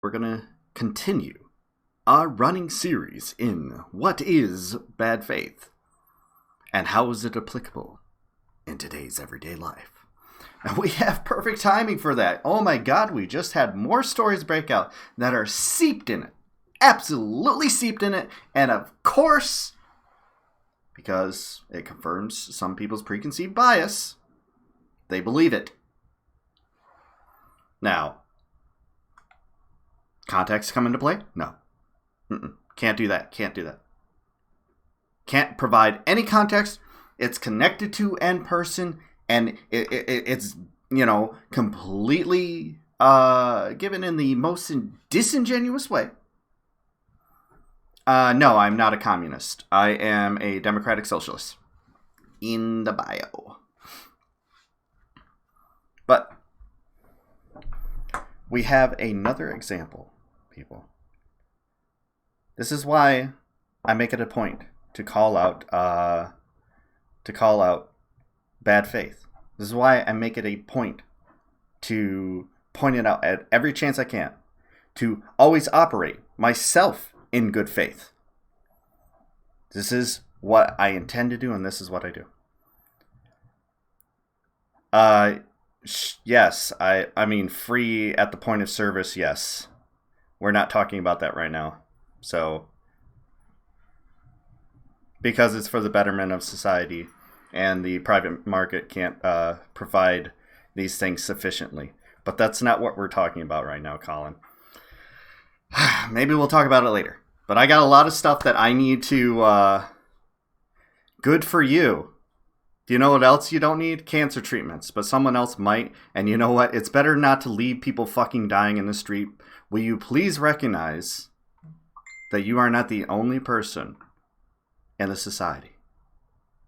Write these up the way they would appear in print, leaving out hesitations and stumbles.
We're going to continue our running series in What is Bad Faith? And how is it applicable in today's everyday life? And we have perfect timing for that. Oh my god, we just had more stories break out that are seeped in it. Absolutely seeped in it. And of course, because it confirms some people's preconceived bias, they believe it. Now, context come into play? No. Can't do that. Can't provide any context. It's connected to end person, and it's, completely given in the most disingenuous way. No, I'm not a communist. I am a democratic socialist. In the bio. But we have another example, people. This is why I make it a point to call out bad faith. This is why I make it a point to point it out at every chance I can, to always operate myself in good faith. This is what I intend to do, and this is what I do. Yes, I mean free at the point of service, yes. We're not talking about that right now. So, because it's for the betterment of society, and the private market can't provide these things sufficiently. But that's not what we're talking about right now, Colin. Maybe we'll talk about it later. But I got a lot of stuff that I need to... good for you. Do you know what else you don't need? Cancer treatments. But someone else might. And you know what? It's better not to leave people fucking dying in the street. Will you please recognize that you are not the only person in the society?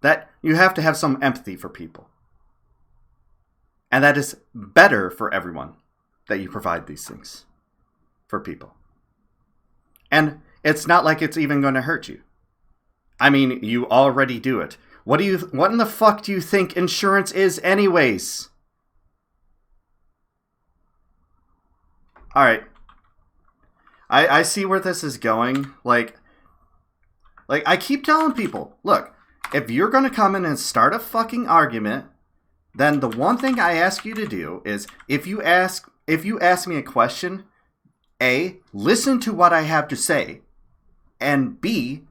That you have to have some empathy for people. And that is better for everyone that you provide these things for people. And it's not like it's even going to hurt you. I mean, you already do it. What in the fuck do you think insurance is anyways? Alright. I see where this is going. Like I keep telling people, look, if you're going to come in and start a fucking argument, then the one thing I ask you to do is, if you ask me a question, A, listen to what I have to say, and B,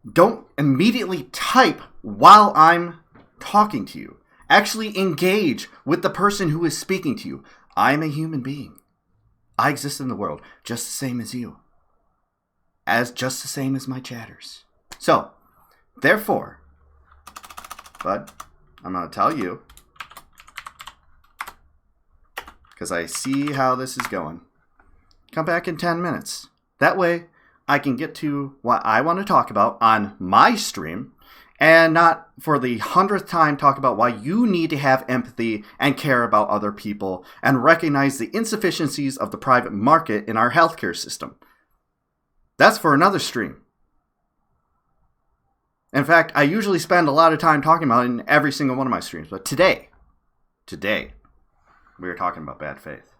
don't immediately type while I'm talking to you. Actually engage with the person who is speaking to you. I'm a human being. I exist in the world just the same as you. Just the same as my chatters. So, therefore, bud, I'm going to tell you, because I see how this is going. Come back in 10 minutes. That way, I can get to what I want to talk about on my stream, and not for the 100th time talk about why you need to have empathy and care about other people and recognize the insufficiencies of the private market in our healthcare system. That's for another stream. In fact, I usually spend a lot of time talking about it in every single one of my streams, but today, we are talking about bad faith.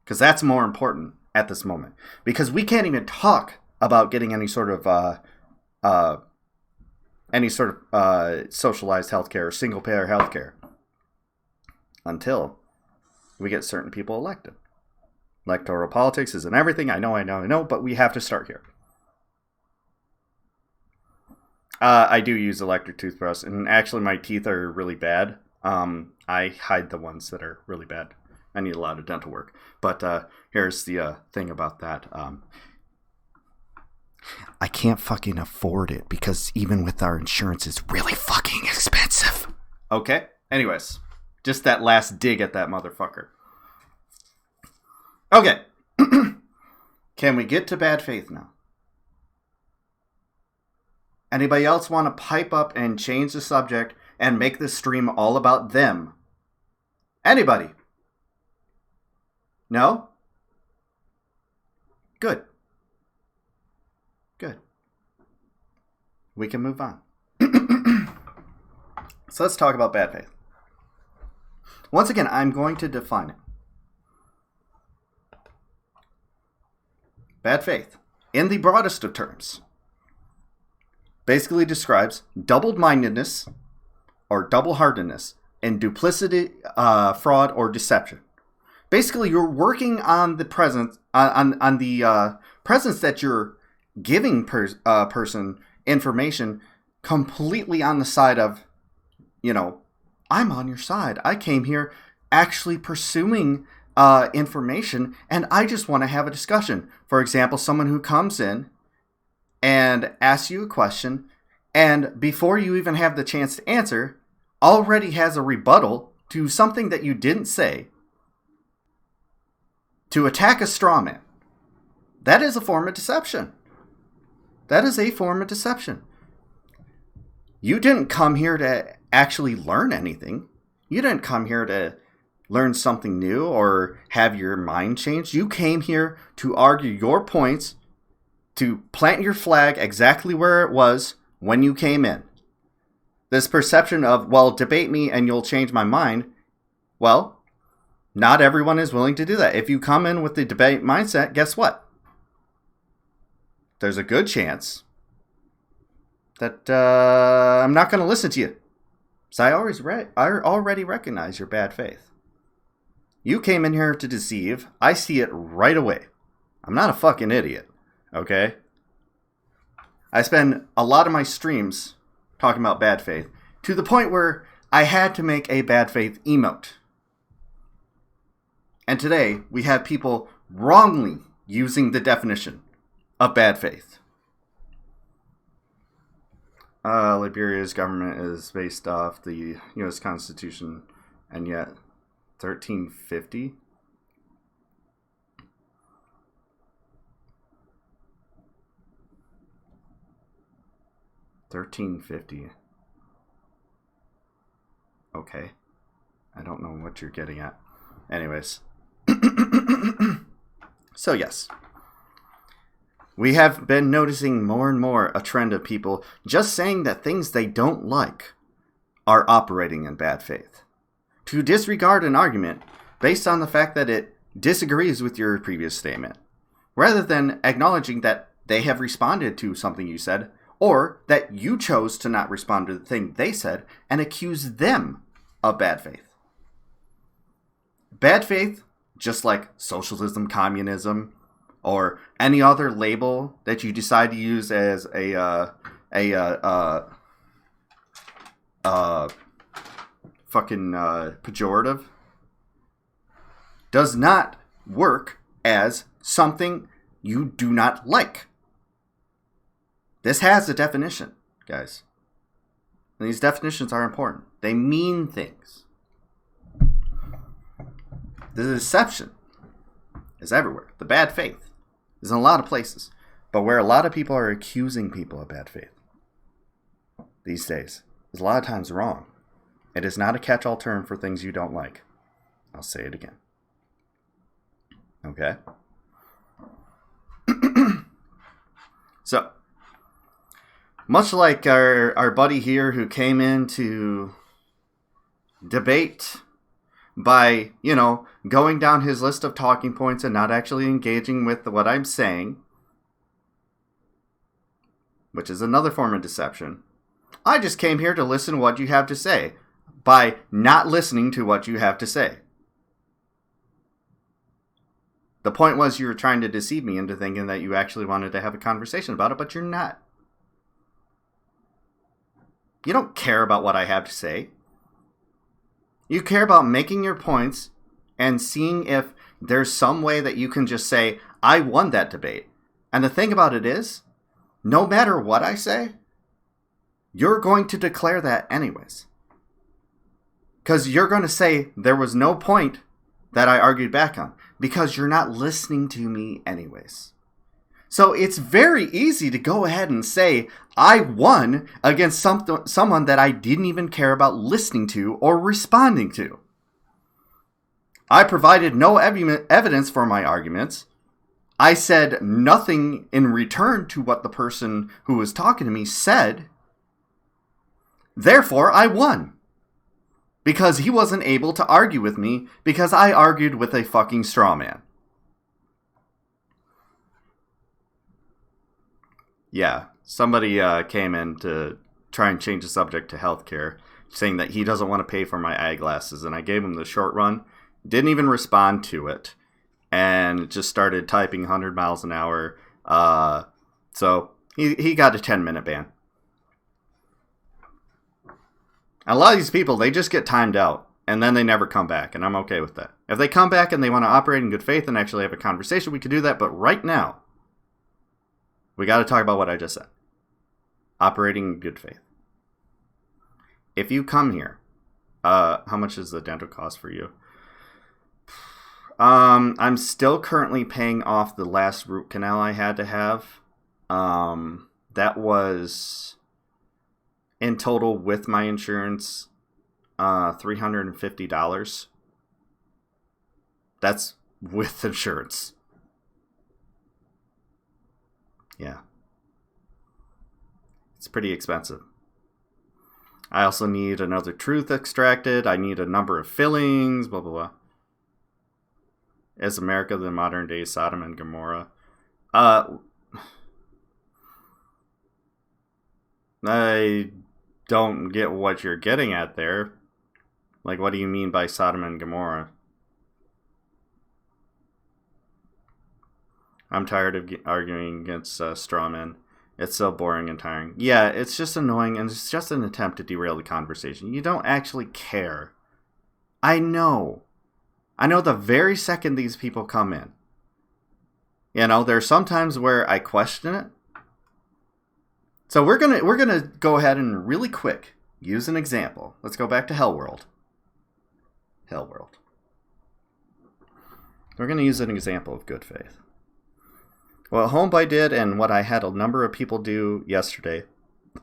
Because that's more important at this moment. Because we can't even talk about getting any sort of socialized healthcare or single payer healthcare until we get certain people elected. Electoral politics isn't everything. I know, but we have to start here. I do use electric toothbrush, and actually my teeth are really bad. I hide the ones that are really bad. I need a lot of dental work. But here's the thing about that. I can't fucking afford it because even with our insurance, it's really fucking expensive. Okay? Anyways, just that last dig at that motherfucker. Okay. Can we get to bad faith now? Anybody else want to pipe up and change the subject and make this stream all about them? Anybody? No? Good. We can move on. So let's talk about bad faith. Once again, I'm going to define it. Bad faith, in the broadest of terms, basically describes double-mindedness or double-heartedness and duplicity, fraud, or deception. Basically, you're working on the presence, on the presence that you're giving person information completely on the side of, I'm on your side. I came here actually pursuing information, and I just want to have a discussion. For example, someone who comes in and asks you a question, and before you even have the chance to answer, already has a rebuttal to something that you didn't say to attack a straw man. That is a form of deception. That is a form of deception. You didn't come here to actually learn anything. You didn't come here to learn something new or have your mind changed. You came here to argue your points, to plant your flag exactly where it was when you came in. This perception of, well, debate me and you'll change my mind. Well, not everyone is willing to do that. If you come in with the debate mindset, guess what? There's a good chance that I'm not going to listen to you. So I already recognize your bad faith. You came in here to deceive. I see it right away. I'm not a fucking idiot, okay? I spend a lot of my streams talking about bad faith, to the point where I had to make a bad faith emote. And today, we have people wrongly using the definition of bad faith. Liberia's government is based off the U.S. Constitution, and yet 1350? Okay. I don't know what you're getting at. Anyways. So yes. We have been noticing more and more a trend of people just saying that things they don't like are operating in bad faith. To disregard an argument based on the fact that it disagrees with your previous statement, rather than acknowledging that they have responded to something you said, or that you chose to not respond to the thing they said and accuse them of bad faith. Bad faith, just like socialism, communism, or any other label that you decide to use as a pejorative, does not work as something you do not like. This has a definition, guys. And these definitions are important. They mean things. The deception is everywhere. The bad faith is in a lot of places. But where a lot of people are accusing people of bad faith these days is a lot of times wrong. It is not a catch-all term for things you don't like. I'll say it again. Okay? So, much like our buddy here who came in to debate by, going down his list of talking points and not actually engaging with what I'm saying, which is another form of deception. I just came here to listen to what you have to say by not listening to what you have to say. The point was you were trying to deceive me into thinking that you actually wanted to have a conversation about it, but you're not. You don't care about what I have to say. You care about making your points and seeing if there's some way that you can just say, I won that debate. And the thing about it is, no matter what I say, you're going to declare that anyways. Because you're going to say there was no point that I argued back on. Because you're not listening to me anyways. So it's very easy to go ahead and say, I won against someone that I didn't even care about listening to or responding to. I provided no evidence for my arguments. I said nothing in return to what the person who was talking to me said. Therefore, I won. Because he wasn't able to argue with me because I argued with a fucking straw man. Yeah, somebody came in to try and change the subject to healthcare, saying that he doesn't want to pay for my eyeglasses, and I gave him the short run. Didn't even respond to it, and just started typing 100 miles an hour. So he got a 10-minute ban. A lot of these people, they just get timed out, and then they never come back, and I'm okay with that. If they come back and they want to operate in good faith and actually have a conversation, we could do that, but right now, we got to talk about what I just said. Operating in good faith. If you come here, how much is the dental cost for you? I'm still currently paying off the last root canal I had to have. That was, in total with my insurance, $350. That's with insurance. Yeah. It's pretty expensive. I also need another tooth extracted. I need a number of fillings, blah, blah, blah. Is America the modern day Sodom and Gomorrah? I don't get what you're getting at there. Like, what do you mean by Sodom and Gomorrah? I'm tired of arguing against straw men. It's so boring and tiring. Yeah, it's just annoying, and it's just an attempt to derail the conversation. You don't actually care. I know. I know the very second these people come in. You know, there's sometimes where I question it. So we're gonna go ahead and really quick use an example. Let's go back to Hell World. Hell World. We're gonna use an example of good faith. What Homeboy did and what I had a number of people do yesterday,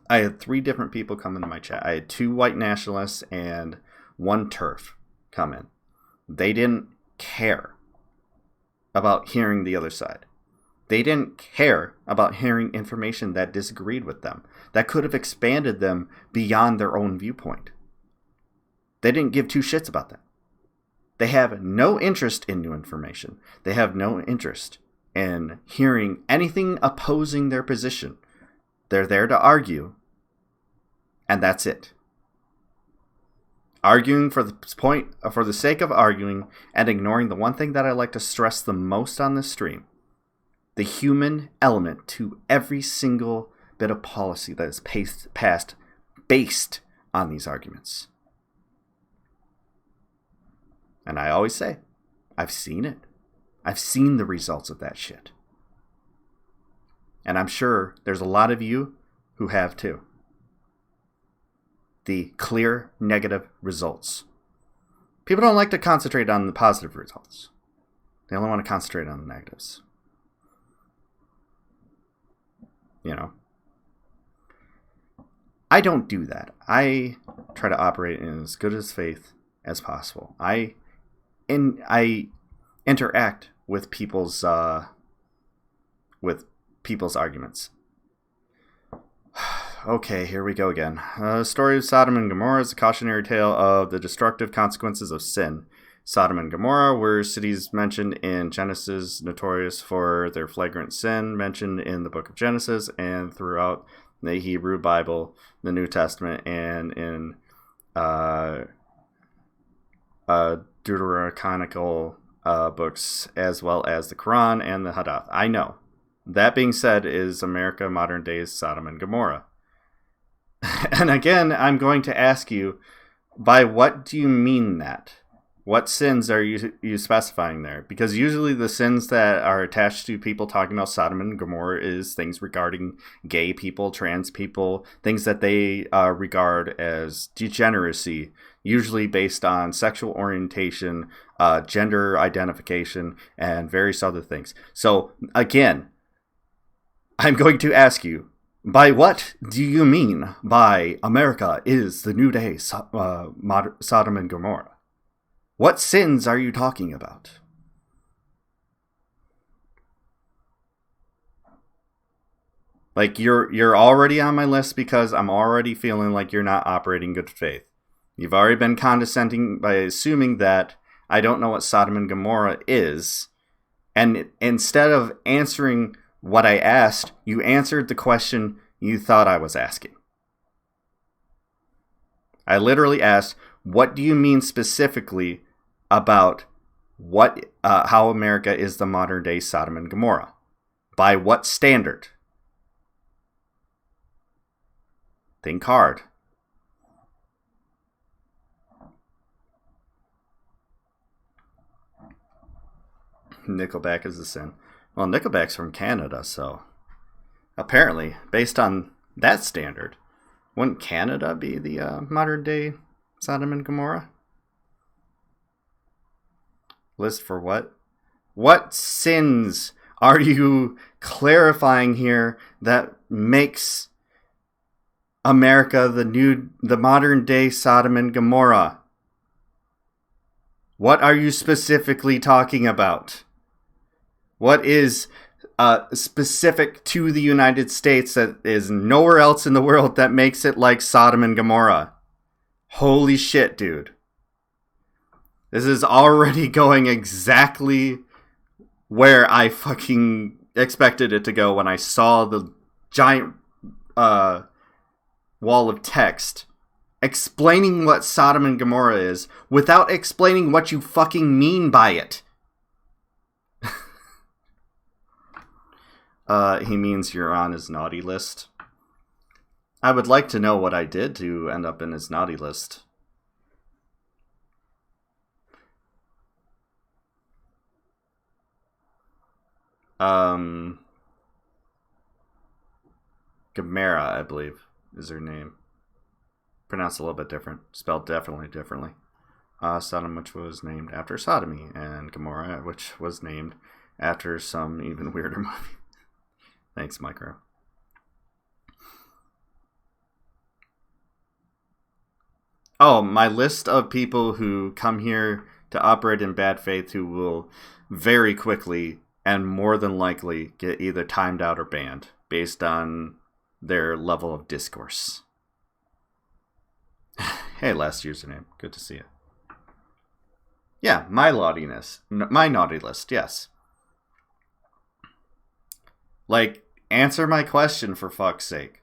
I had 3 different people come into my chat. I had 2 white nationalists and 1 TERF come in. They didn't care about hearing the other side. They didn't care about hearing information that disagreed with them, that could have expanded them beyond their own viewpoint. They didn't give 2 shits about that. They have no interest in new information. They have no interest in hearing anything opposing their position. They're there to argue, and that's it. Arguing for the sake of arguing, and ignoring the one thing that I like to stress the most on this stream: the human element to every single bit of policy that is passed based on these arguments. And I always say, I've seen it. I've seen the results of that shit. And I'm sure there's a lot of you who have too. The clear negative results. People don't like to concentrate on the positive results. They only want to concentrate on the negatives. You know, I don't do that. I try to operate in as good as faith as possible. I interact with people's arguments. Okay, here we go again. The story of Sodom and Gomorrah is a cautionary tale of the destructive consequences of sin. Sodom and Gomorrah were cities mentioned in Genesis, notorious for their flagrant sin, mentioned in the book of Genesis and throughout the Hebrew Bible, the New Testament, and in Deuterocanonical books, as well as the Quran and the Hadith. I know. That being said, is America modern day Sodom and Gomorrah? And again, I'm going to ask you, by what do you mean that? What sins are you specifying there? Because usually the sins that are attached to people talking about Sodom and Gomorrah is things regarding gay people, trans people, things that they regard as degeneracy, usually based on sexual orientation, gender identification, and various other things. So again, I'm going to ask you, by what do you mean by America is the new day Sodom and Gomorrah? What sins are you talking about? Like, you're already on my list because I'm already feeling like you're not operating good faith. You've already been condescending by assuming that I don't know what Sodom and Gomorrah is. And instead of answering what I asked, you answered the question you thought I was asking. I literally asked, what do you mean specifically about how America is the modern day Sodom and Gomorrah? By what standard? Think hard. Nickelback is a sin. Well, Nickelback's from Canada, so apparently, based on that standard, wouldn't Canada be the modern day Sodom and Gomorrah? List for what? What sins are you clarifying here that makes America the modern day Sodom and Gomorrah? What are you specifically talking about? What is specific to the United States that is nowhere else in the world that makes it like Sodom and Gomorrah? Holy shit, dude. This is already going exactly where I fucking expected it to go when I saw the giant wall of text explaining what Sodom and Gomorrah is without explaining what you fucking mean by it. He means you're on his naughty list. I would like to know what I did to end up in his naughty list. Gamera, I believe, is her name. Pronounced a little bit different. Spelled definitely differently. Sodom, which was named after sodomy, and Gomorrah, which was named after some even weirder movie. Thanks, Micro. Oh, my list of people who come here to operate in bad faith who will very quickly and more than likely get either timed out or banned based on their level of discourse. Hey, last username. Good to see you. Yeah, my naughtiness. My naughty list, yes. Like, answer my question for fuck's sake.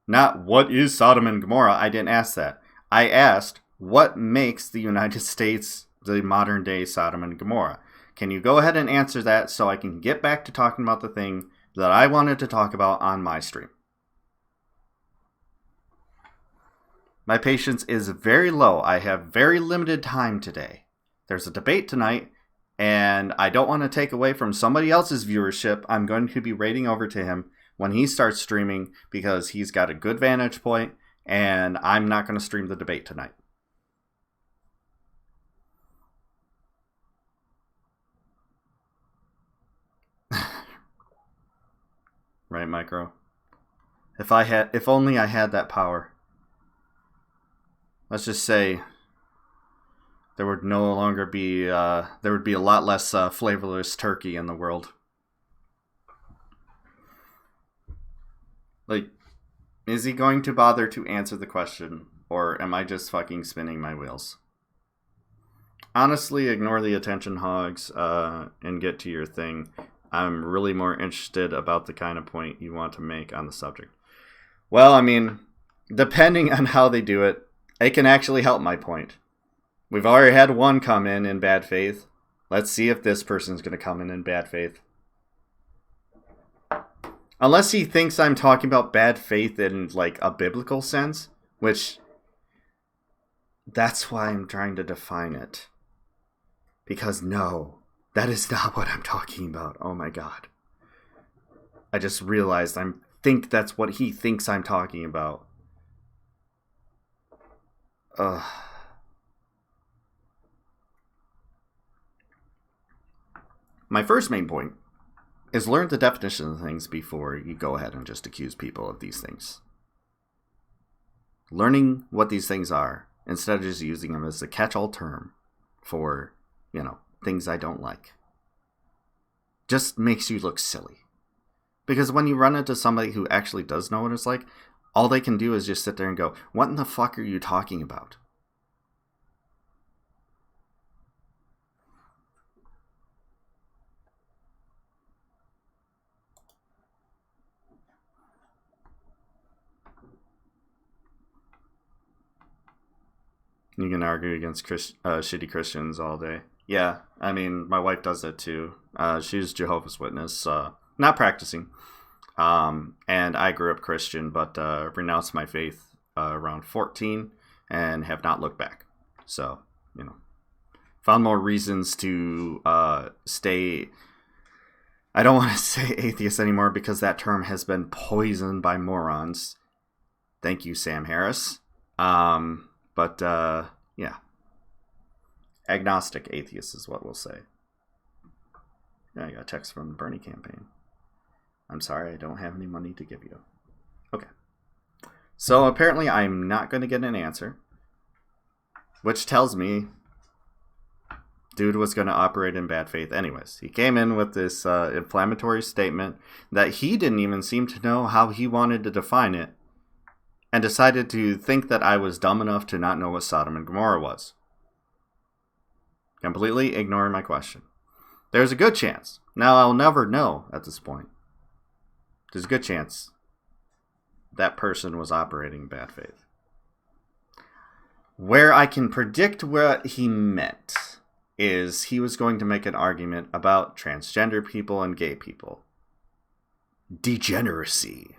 Not, what is Sodom and Gomorrah? I didn't ask that. I asked, what makes the United States the modern day Sodom and Gomorrah? Can you go ahead and answer that so I can get back to talking about the thing that I wanted to talk about on my stream? My patience is very low. I have very limited time today. There's a debate tonight, and I don't want to take away from somebody else's viewership. I'm going to be raiding over to him when he starts streaming because he's got a good vantage point, and I'm not going to stream the debate tonight. Right, Micro? If only I had that power. Let's just say there would no longer be, there would be a lot less flavorless turkey in the world. Like, is he going to bother to answer the question, or am I just fucking spinning my wheels? Honestly, ignore the attention hogs and get to your thing. I'm really more interested about the kind of point you want to make on the subject. Well, I mean, depending on how they do it, it can actually help my point. We've already had one come in bad faith. Let's see if this person's going to come in bad faith. Unless he thinks I'm talking about bad faith in, like, a biblical sense, which, that's why I'm trying to define it. Because no, that is not what I'm talking about. Oh my god. I just realized I think that's what he thinks I'm talking about. My first main point is learn the definition of things before you go ahead and just accuse people of these things. Learning what these things are, instead of just using them as a catch-all term for, things I don't like, just makes you look silly. Because when you run into somebody who actually does know what it's like, all they can do is just sit there and go, what in the fuck are you talking about? You can argue against shitty Christians all day. Yeah, I mean, my wife does it too. She's Jehovah's Witness, not practicing. And I grew up Christian, but renounced my faith around 14 and have not looked back. So, found more reasons to stay. I don't want to say atheist anymore because that term has been poisoned by morons. Thank you, Sam Harris. But yeah. Agnostic atheist is what we'll say. Yeah, I got a text from the Bernie campaign. I'm sorry, I don't have any money to give you. Okay. So apparently I'm not going to get an answer. Which tells me dude was going to operate in bad faith anyways. He came in with this inflammatory statement that he didn't even seem to know how he wanted to define it, and decided to think that I was dumb enough to not know what Sodom and Gomorrah was. Completely ignoring my question. There's a good chance. Now, I'll never know at this point. There's a good chance that person was operating in bad faith. Where I can predict what he meant is he was going to make an argument about transgender people and gay people. Degeneracy.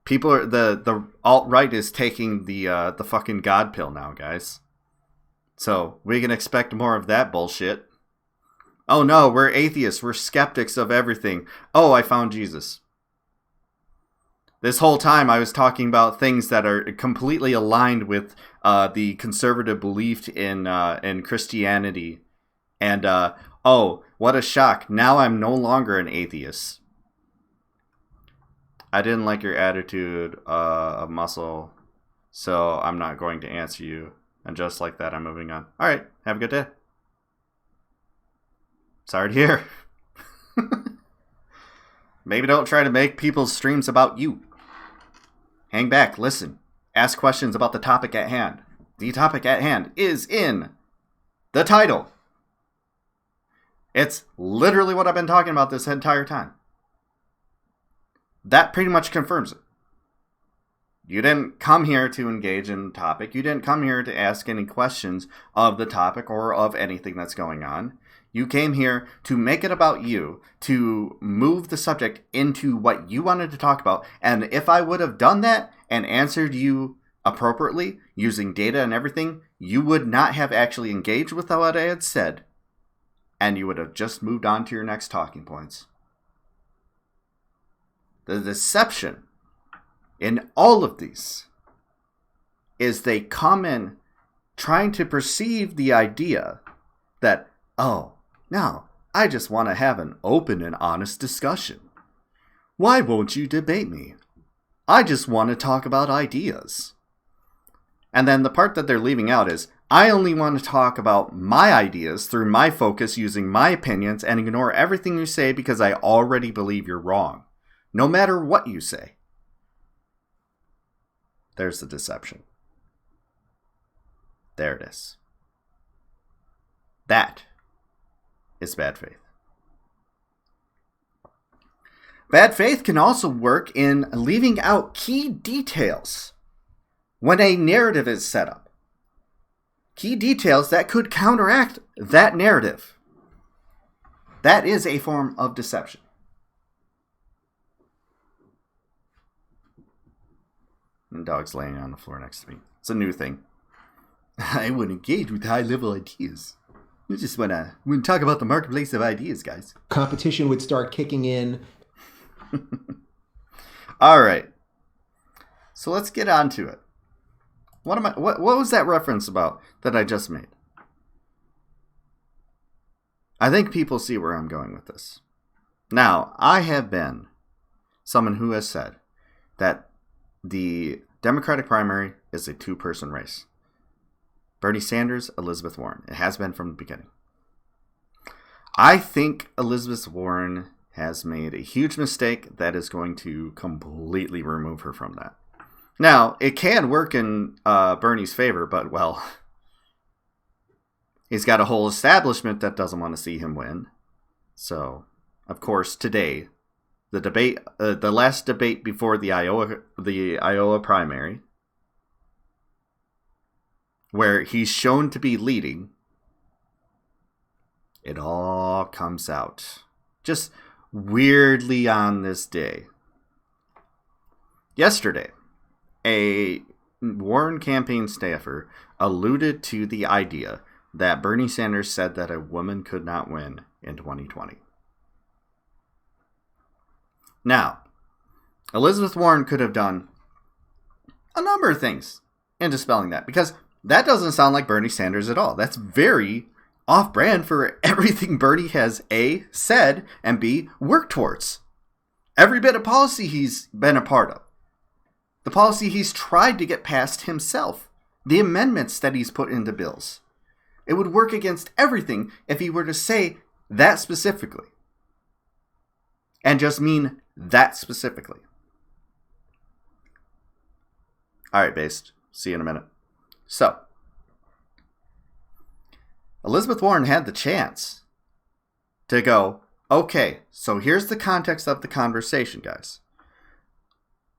People are the alt-right is taking the fucking God pill now, guys. So we can expect more of that bullshit. Oh no, we're atheists. We're skeptics of everything. Oh, I found Jesus. This whole time I was talking about things that are completely aligned with the conservative belief in Christianity. And, oh, what a shock. Now I'm no longer an atheist. I didn't like your attitude of muscle, so I'm not going to answer you. And just like that, I'm moving on. All right, have a good day. Sorry to hear. Maybe don't try to make people's streams about you. Hang back, listen, ask questions about the topic at hand. The topic at hand is in the title. It's literally what I've been talking about this entire time. That pretty much confirms it. You didn't come here to engage in the topic. You didn't come here to ask any questions of the topic or of anything that's going on. You came here to make it about you, to move the subject into what you wanted to talk about. And if I would have done that and answered you appropriately, using data and everything, you would not have actually engaged with what I had said. And you would have just moved on to your next talking points. The deception in all of these is they come in trying to perceive the idea that, oh, no, I just want to have an open and honest discussion. Why won't you debate me? I just want to talk about ideas. And then the part that they're leaving out is, I only want to talk about my ideas through my focus using my opinions and ignore everything you say because I already believe you're wrong. No matter what you say. There's the deception. There it is. That is bad faith. Bad faith can also work in leaving out key details when a narrative is set up. Key details that could counteract that narrative. That is a form of deception. And dog's laying on the floor next to me. It's a new thing. I want to engage with high-level ideas. We just want to talk about the marketplace of ideas, guys. Competition would start kicking in. All right. So let's get on to it. What was that reference about that I just made? I think people see where I'm going with this. Now, I have been someone who has said that the Democratic primary is a two-person race. Bernie Sanders, Elizabeth Warren. It has been from the beginning. I think Elizabeth Warren has made a huge mistake that is going to completely remove her from that. Now, it can work in Bernie's favor, but, well, he's got a whole establishment that doesn't want to see him win. So, of course, today, the debate, the last debate before the Iowa primary, where he's shown to be leading, it all comes out. Just weirdly on this day. Yesterday, a Warren campaign staffer alluded to the idea that Bernie Sanders said that a woman could not win in 2020. Now, Elizabeth Warren could have done a number of things in dispelling that, because that doesn't sound like Bernie Sanders at all. That's very off-brand for everything Bernie has A, said, and B, worked towards. Every bit of policy he's been a part of. The policy he's tried to get passed himself. The amendments that he's put into bills. It would work against everything if he were to say that specifically. And just mean that specifically. Alright, Based. See you in a minute. So, Elizabeth Warren had the chance to go, okay, so here's the context of the conversation, guys.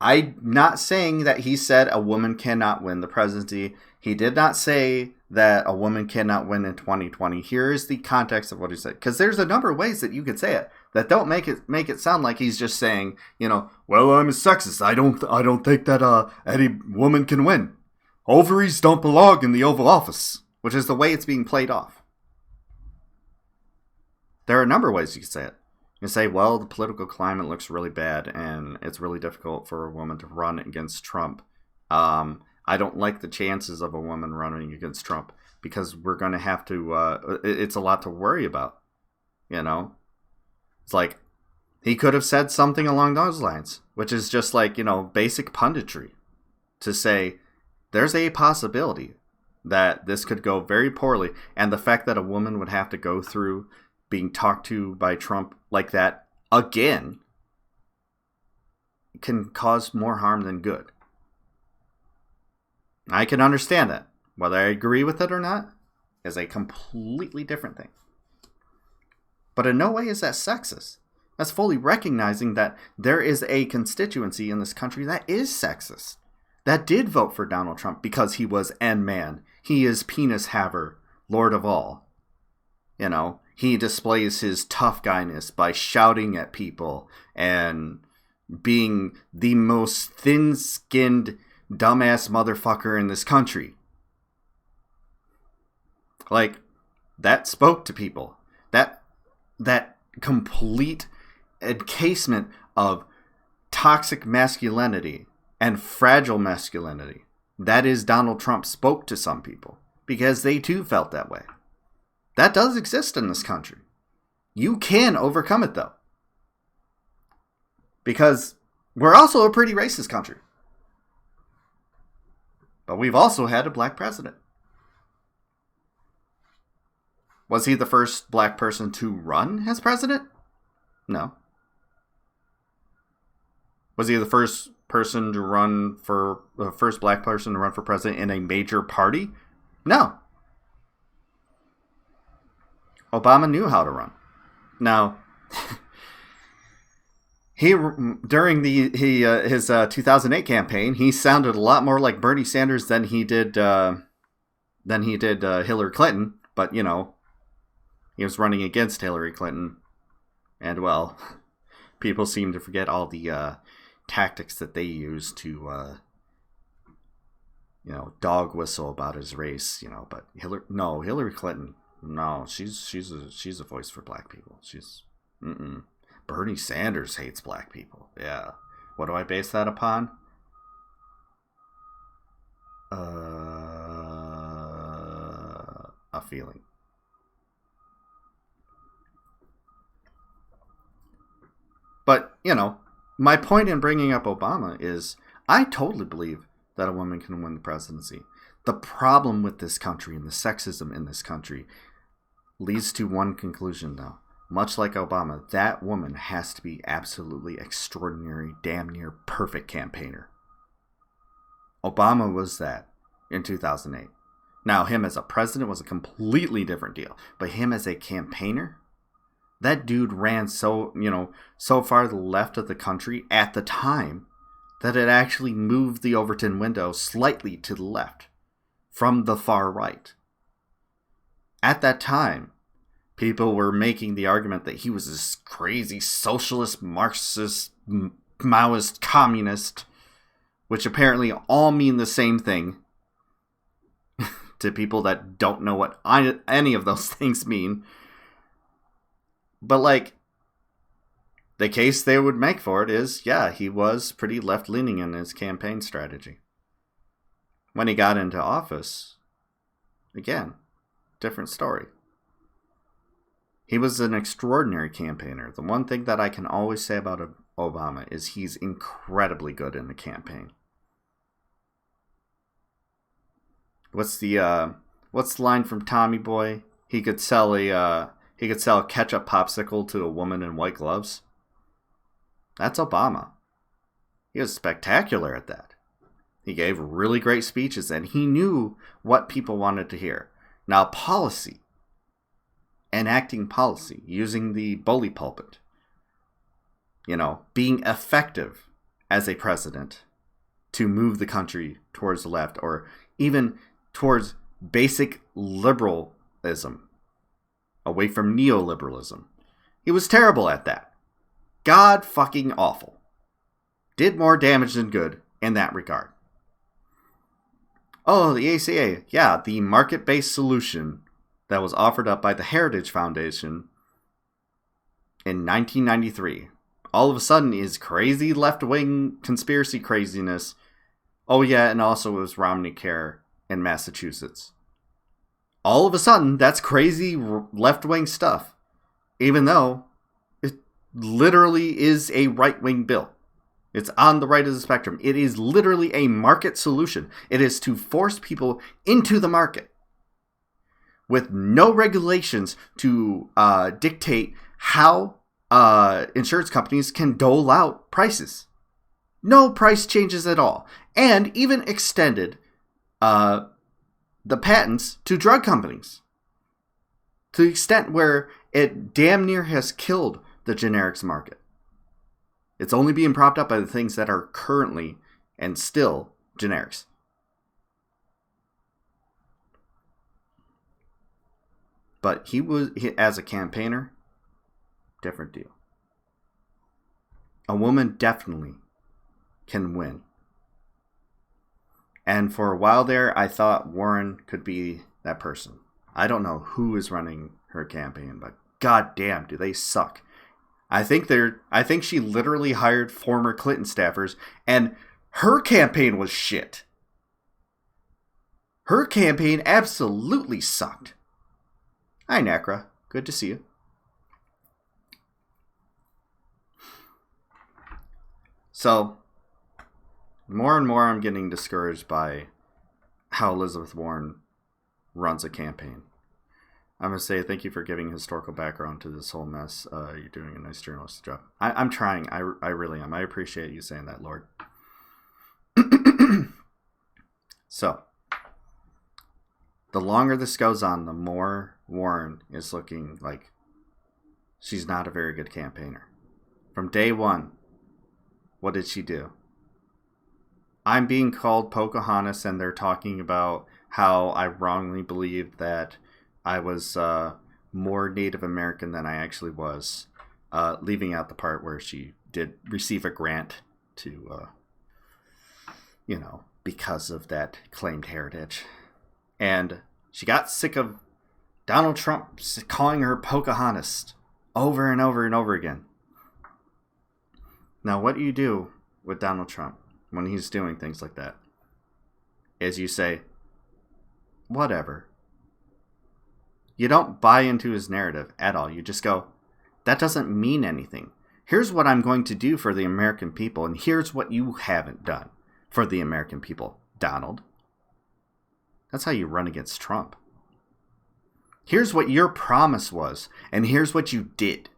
I'm not saying that he said a woman cannot win the presidency. He did not say that a woman cannot win in 2020. Here is the context of what he said. Because there's a number of ways that you could say it that don't make it sound like he's just saying, well, I'm a sexist. I don't think that any woman can win. Ovaries don't belong in the Oval Office, which is the way it's being played off. There are a number of ways you can say it. You say, well, the political climate looks really bad, and it's really difficult for a woman to run against Trump. I don't like the chances of a woman running against Trump, because we're going to have to, it's a lot to worry about, It's like, he could have said something along those lines, which is just like, basic punditry, to say, there's a possibility that this could go very poorly, and the fact that a woman would have to go through being talked to by Trump like that again can cause more harm than good. I can understand that. Whether I agree with it or not is a completely different thing. But in no way is that sexist. That's fully recognizing that there is a constituency in this country that is sexist. That did vote for Donald Trump because he was N-man. He is penis haver, Lord of all. He displays his tough guyness by shouting at people and being the most thin-skinned, dumbass motherfucker in this country. Like, that spoke to people. That complete encasement of toxic masculinity and fragile masculinity, that is Donald Trump, spoke to some people because they too felt that way. That does exist in this country. You can overcome it, though. Because we're also a pretty racist country. But we've also had a black president. Was he the first black person to run as president? No. Was he the first person to run for the first black person to run for president in a major party? No. Obama knew how to run. Now, during his 2008 campaign, he sounded a lot more like Bernie Sanders than he did Hillary Clinton. But he was running against Hillary Clinton, and well, people seem to forget all the tactics that they used to dog whistle about his race. But Hillary Clinton. No, she's a voice for black people. Bernie Sanders hates black people. Yeah. What do I base that upon? A feeling. But, my point in bringing up Obama is I totally believe that a woman can win the presidency. The problem with this country and the sexism in this country leads to one conclusion, though. Much like Obama, that woman has to be absolutely extraordinary, damn near perfect campaigner. Obama was that in 2008. Now, him as a president was a completely different deal. But him as a campaigner, that dude ran so far to the left of the country at the time that it actually moved the Overton window slightly to the left. from the far right. At that time, people were making the argument that he was this crazy socialist, Marxist, Maoist, communist, which apparently all mean the same thing to people that don't know what any of those things mean. But, like, the case they would make for it is, yeah, he was pretty left-leaning in his campaign strategy. When he got into office, again, different story. He was an extraordinary campaigner. The one thing that I can always say about Obama is he's incredibly good in the campaign. What's the line from Tommy Boy? He could sell a ketchup popsicle to a woman in white gloves. That's Obama. He was spectacular at that. He gave really great speeches, and he knew what people wanted to hear. Now, policy, enacting policy, using the bully pulpit, being effective as a president to move the country towards the left, or even towards basic liberalism, away from neoliberalism. He was terrible at that. God fucking awful. Did more damage than good in that regard. Oh, the ACA. Yeah, the market-based solution that was offered up by the Heritage Foundation in 1993. All of a sudden is crazy left-wing conspiracy craziness. Oh yeah, and also it was Romney Care in Massachusetts. All of a sudden, that's crazy left-wing stuff. Even though it literally is a right-wing bill. It's on the right of the spectrum. It is literally a market solution. It is to force people into the market with no regulations to dictate how insurance companies can dole out prices. No price changes at all. And even extended the patents to drug companies to the extent where it damn near has killed the generics market. It's only being propped up by the things that are currently and still generics. But he as a campaigner, different deal. A woman definitely can win. And for a while there, I thought Warren could be that person. I don't know who is running her campaign, but goddamn, do they suck. I think she literally hired former Clinton staffers, and her campaign was shit. Her campaign absolutely sucked. Hi, Nakra. Good to see you. So, more and more I'm getting discouraged by how Elizabeth Warren runs a campaign. I'm going to say thank you for giving historical background to this whole mess. You're doing a nice journalistic job. I'm trying. I really am. I appreciate you saying that, Lord. So, the longer this goes on, the more Warren is looking like she's not a very good campaigner. From day one, what did she do? I'm being called Pocahontas, and they're talking about how I wrongly believed that I was more Native American than I actually was, leaving out the part where she did receive a grant to, because of that claimed heritage. And she got sick of Donald Trump calling her Pocahontas over and over and over again. Now, what do you do with Donald Trump when he's doing things like that? Is you say, whatever. You don't buy into his narrative at all. You just go, that doesn't mean anything. Here's what I'm going to do for the American people, and here's what you haven't done for the American people, Donald. That's how you run against Trump. Here's what your promise was, and here's what you did.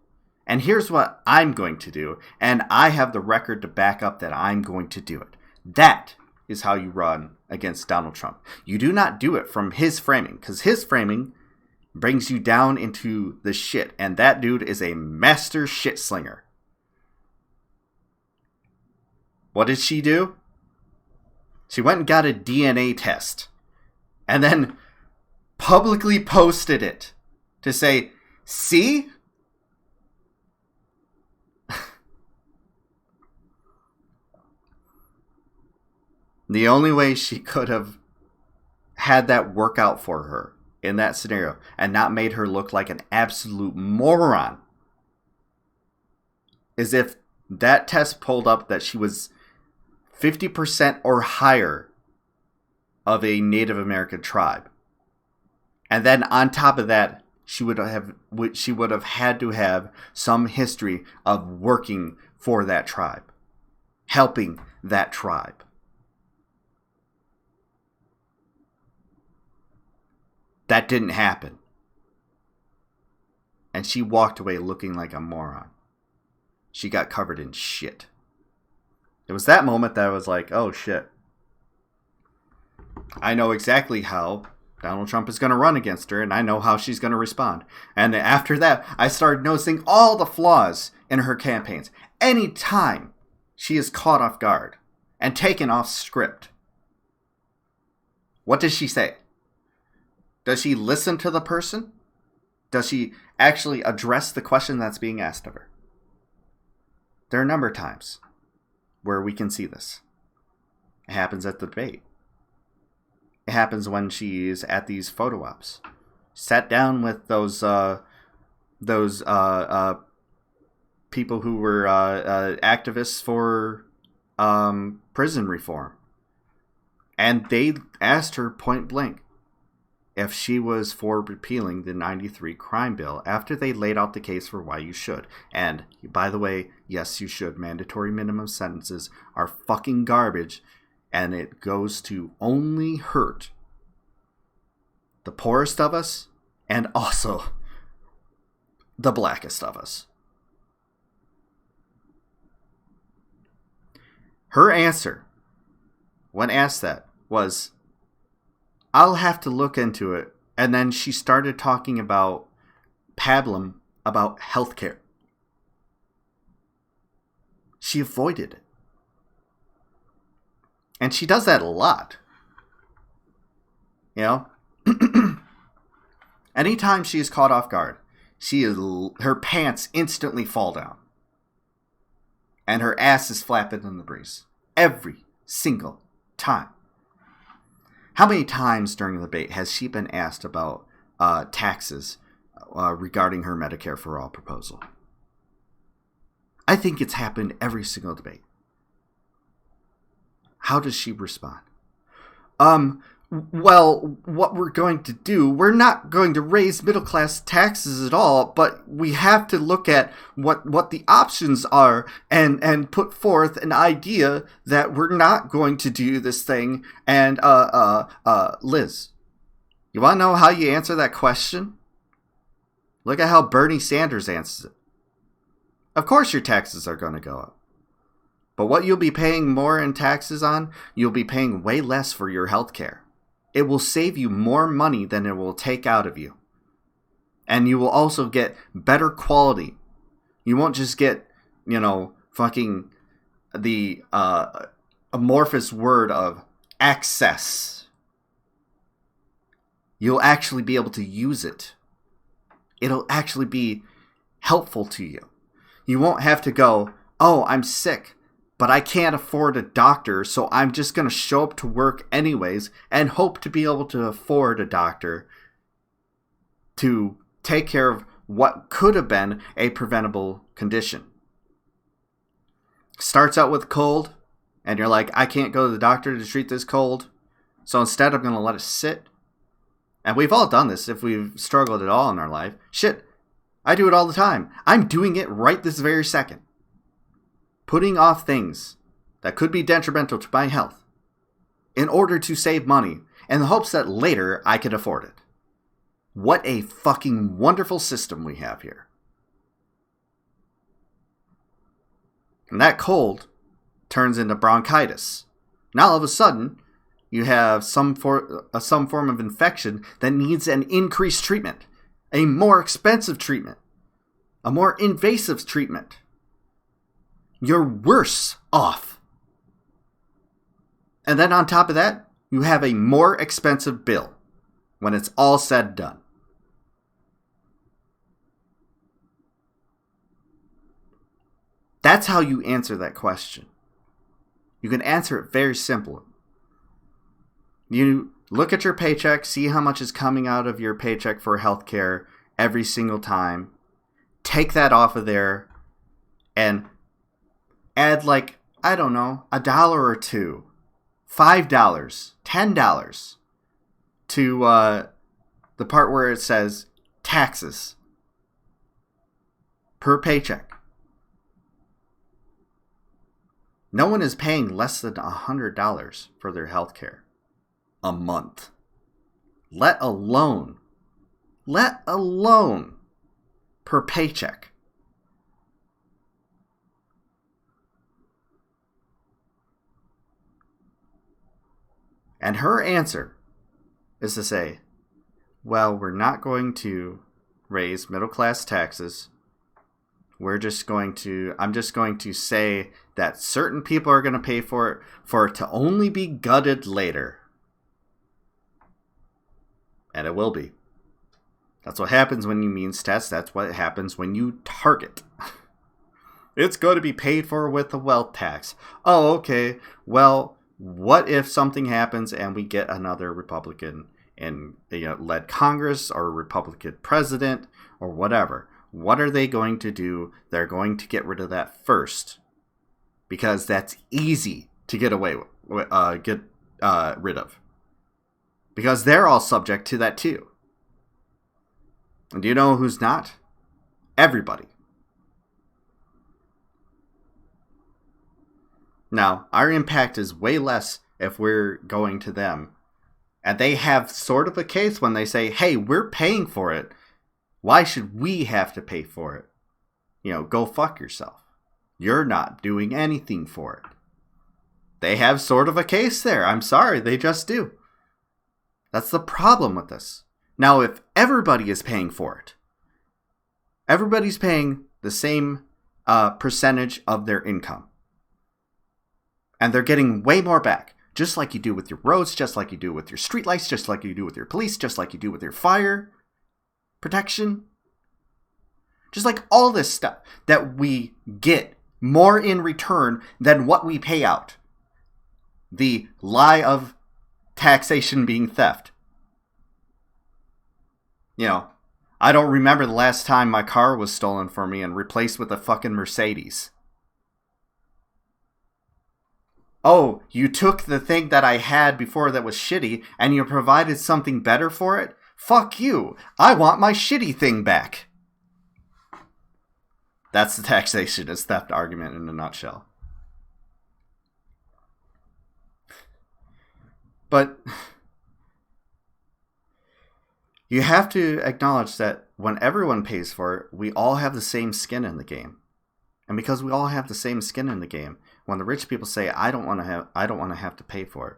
And here's what I'm going to do, and I have the record to back up that I'm going to do it. That is how you run against Donald Trump. You do not do it from his framing, because his framing brings you down into the shit, and that dude is a master shit slinger. What did she do? She went and got a DNA test and then publicly posted it to say, see? The only way she could have had that work out for her in that scenario and not made her look like an absolute moron is if that test pulled up that she was 50% or higher of a Native American tribe. And then on top of that, she would have had to have some history of working for that tribe, helping that tribe. That didn't happen. And she walked away looking like a moron. She got covered in shit. It was that moment that I was like, oh shit. I know exactly how Donald Trump is going to run against her, and I know how she's going to respond. And after that, I started noticing all the flaws in her campaigns. Anytime she is caught off guard and taken off script, what does she say? Does she listen to the person? Does she actually address the question that's being asked of her? There are a number of times where we can see this. It happens at the debate. It happens when she's at these photo ops. Sat down with those people who were activists for prison reform. And they asked her point blank if she was for repealing the 93 crime bill after they laid out the case for why you should. And, by the way, yes, you should. Mandatory minimum sentences are fucking garbage, and it goes to only hurt the poorest of us and also the blackest of us. Her answer, when asked that, was, I'll have to look into it. And then she started talking about pablum, about healthcare. She avoided it. And she does that a lot. You know? Anytime she is caught off guard, her pants instantly fall down. And her ass is flapping in the breeze. Every single time. How many times during the debate has she been asked about taxes regarding her Medicare for All proposal? I think it's happened every single debate. How does she respond? Well, what we're going to do, we're not going to raise middle class taxes at all, but we have to look at what the options are and put forth an idea that we're not going to do this thing. And Liz, you want to know how you answer that question? Look at how Bernie Sanders answers it. Of course your taxes are going to go up. But what you'll be paying more in taxes on, you'll be paying way less for your health care. It will save you more money than it will take out of you. And you will also get better quality. You won't just get, fucking the amorphous word of access. You'll actually be able to use it. It'll actually be helpful to you. You won't have to go, oh, I'm sick, but I can't afford a doctor, so I'm just going to show up to work anyways and hope to be able to afford a doctor to take care of what could have been a preventable condition. Starts out with cold, and you're like, I can't go to the doctor to treat this cold, so instead I'm going to let it sit. And we've all done this if we've struggled at all in our life. Shit, I do it all the time. I'm doing it right this very second. Putting off things that could be detrimental to my health in order to save money in the hopes that later I could afford it. What a fucking wonderful system we have here. And that cold turns into bronchitis. Now all of a sudden, you have some form of infection that needs an increased treatment, a more expensive treatment, a more invasive treatment. You're worse off. And then on top of that, you have a more expensive bill. when it's all said and done? That's how you answer that question. You can answer it very simply. You look at your paycheck, see how much is coming out of your paycheck for healthcare every single time. Take that off of there and add like, I don't know, $1 or $2, $5, $10 to the part where it says taxes per paycheck. No one is paying less than $100 for their health care a month. Let alone per paycheck. And her answer is to say, well, we're not going to raise middle class taxes. I'm just going to say that certain people are going to pay for it to only be gutted later. And it will be. That's what happens when you means test. That's what happens when you target. It's going to be paid for with a wealth tax. Oh, okay. Well, what if something happens and we get another Republican led Congress or a Republican president or whatever? What are they going to do? They're going to get rid of that first, because that's easy to get rid of, because they're all subject to that too. And do you know who's not? Everybody. Now, our impact is way less if we're going to them, and they have sort of a case when they say, hey, we're paying for it. Why should we have to pay for it? Go fuck yourself. You're not doing anything for it. They have sort of a case there. I'm sorry, they just do. That's the problem with this. Now, if everybody is paying for it, everybody's paying the same percentage of their income, and they're getting way more back, just like you do with your roads, just like you do with your streetlights, just like you do with your police, just like you do with your fire protection, just like all this stuff that we get more in return than what we pay out. The lie of taxation being theft. I don't remember the last time my car was stolen from me and replaced with a fucking Mercedes. Oh, you took the thing that I had before that was shitty and you provided something better for it? Fuck you. I want my shitty thing back. That's the taxation is theft argument in a nutshell. But you have to acknowledge that when everyone pays for it, we all have the same skin in the game. And because we all have the same skin in the game, when the rich people say, I don't want to have to pay for it,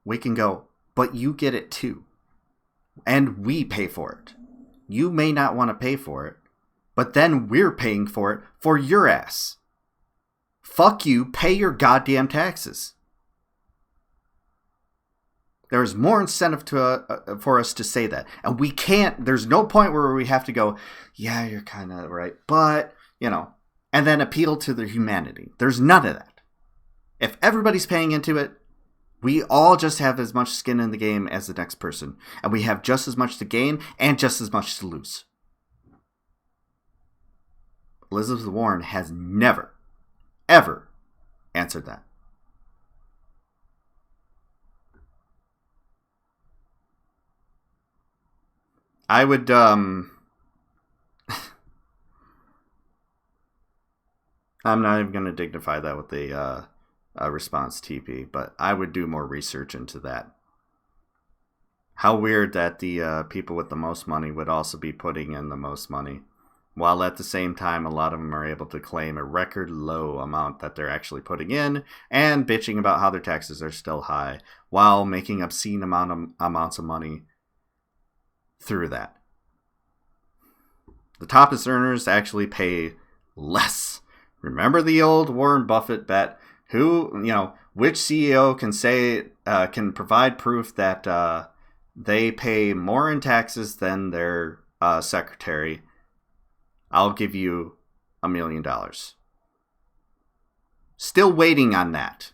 we can go, but you get it too. And we pay for it. You may not want to pay for it, but then we're paying for it for your ass. Fuck you, pay your goddamn taxes. There's more incentive for us to say that. And we can't, there's no point where we have to go, yeah, you're kind of right, but, and then appeal to their humanity. There's none of that. If everybody's paying into it, we all just have as much skin in the game as the next person. And we have just as much to gain and just as much to lose. Elizabeth Warren has never, ever answered that. I would, I'm not even going to dignify that with a response TP, but I would do more research into that. How weird that the people with the most money would also be putting in the most money, while at the same time a lot of them are able to claim a record low amount that they're actually putting in and bitching about how their taxes are still high while making obscene amounts of money through that. The toppest earners actually pay less. Remember the old Warren Buffett bet? Which CEO can say, can provide proof that they pay more in taxes than their secretary. I'll give you $1 million. Still waiting on that.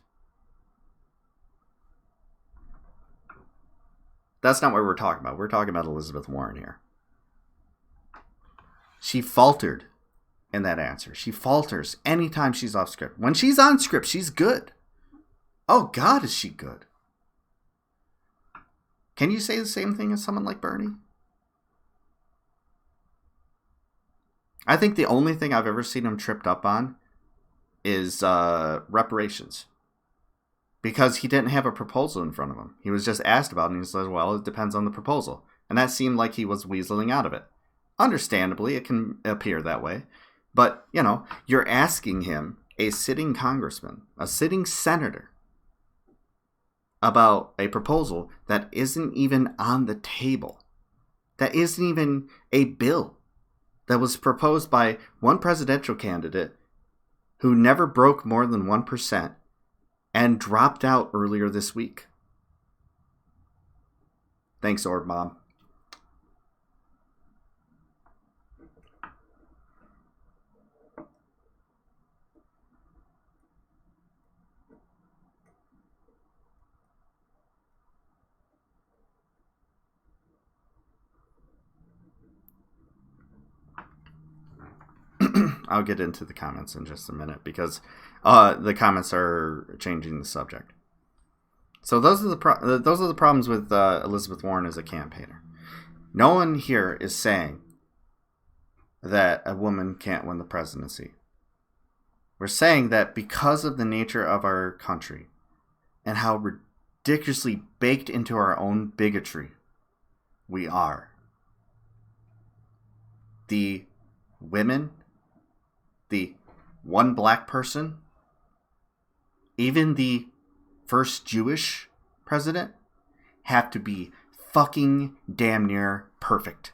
That's not what we're talking about. We're talking about Elizabeth Warren here. She faltered in that answer. She falters anytime she's off script. When she's on script, she's good. Oh, God, is she good. Can you say the same thing as someone like Bernie? I think the only thing I've ever seen him tripped up on is reparations. Because he didn't have a proposal in front of him. He was just asked about it, and he says, well, it depends on the proposal. And that seemed like he was weaseling out of it. Understandably, it can appear that way. But, you know, you're asking him, a sitting congressman, a sitting senator, about a proposal that isn't even on the table. That isn't even a bill that was proposed by one presidential candidate who never broke more than 1%. And dropped out earlier this week. Thanks, Orb Mom. I'll get into the comments in just a minute because the comments are changing the subject. So those are the problems with Elizabeth Warren as a campaigner. No one here is saying that a woman can't win the presidency. We're saying that because of the nature of our country and how ridiculously baked into our own bigotry we are, the women, the one black person, even the first Jewish president, have to be fucking damn near perfect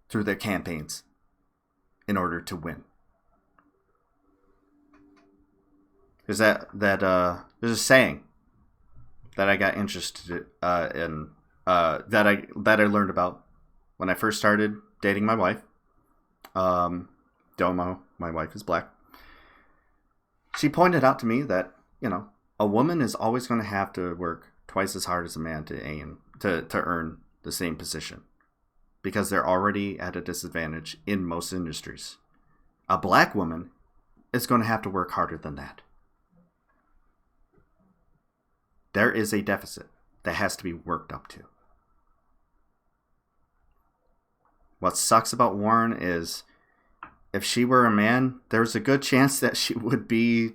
through their campaigns in order to win. There's there's a saying that I got interested in that I learned about when I first started dating my wife. Domo, my wife is black. She pointed out to me that, you know, a woman is always going to have to work twice as hard as a man to earn the same position because they're already at a disadvantage in most industries. A black woman is going to have to work harder than that. There is a deficit that has to be worked up to. What sucks about Warren is if she were a man, there's a good chance that she would be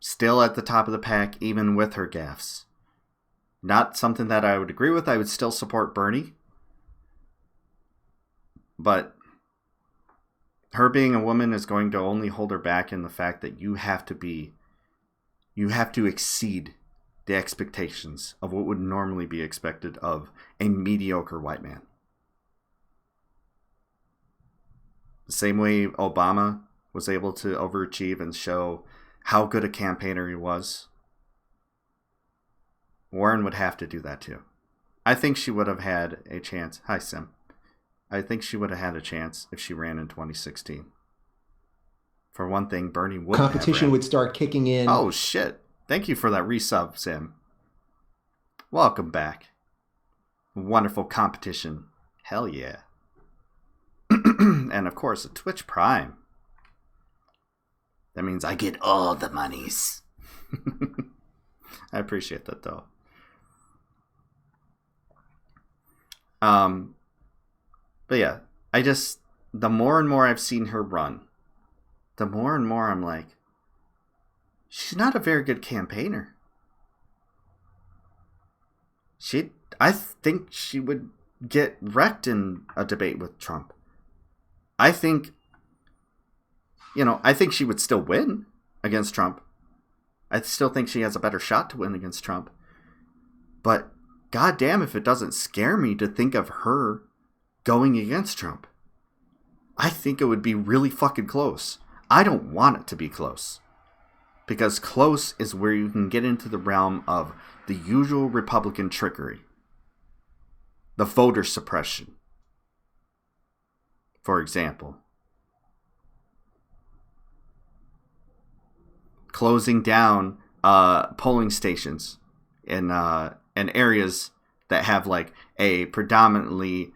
still at the top of the pack even with her gaffes. Not something that I would agree with. I would still support Bernie. But her being a woman is going to only hold her back in the fact that you have to exceed the expectations of what would normally be expected of a mediocre white man. The same way Obama was able to overachieve and show how good a campaigner he was, Warren would have to do that too. I think she would have had a chance. Hi, Sim. I think she would have had a chance if she ran in 2016. For one thing, Bernie would competition would start kicking in. Oh, shit. Thank you for that resub, Sim. Welcome back. Wonderful competition. Hell yeah. And of course, a Twitch Prime. That means I get all the monies. I appreciate that, though. But yeah, the more and more I've seen her run, the more and more I'm like, she's not a very good campaigner. I think she would get wrecked in a debate with Trump. I think she would still win against Trump. I still think she has a better shot to win against Trump. But goddamn if it doesn't scare me to think of her going against Trump. I think it would be really fucking close. I don't want it to be close. Because close is where you can get into the realm of the usual Republican trickery. the voter suppression, for example. Closing down polling stations in areas that have like a predominantly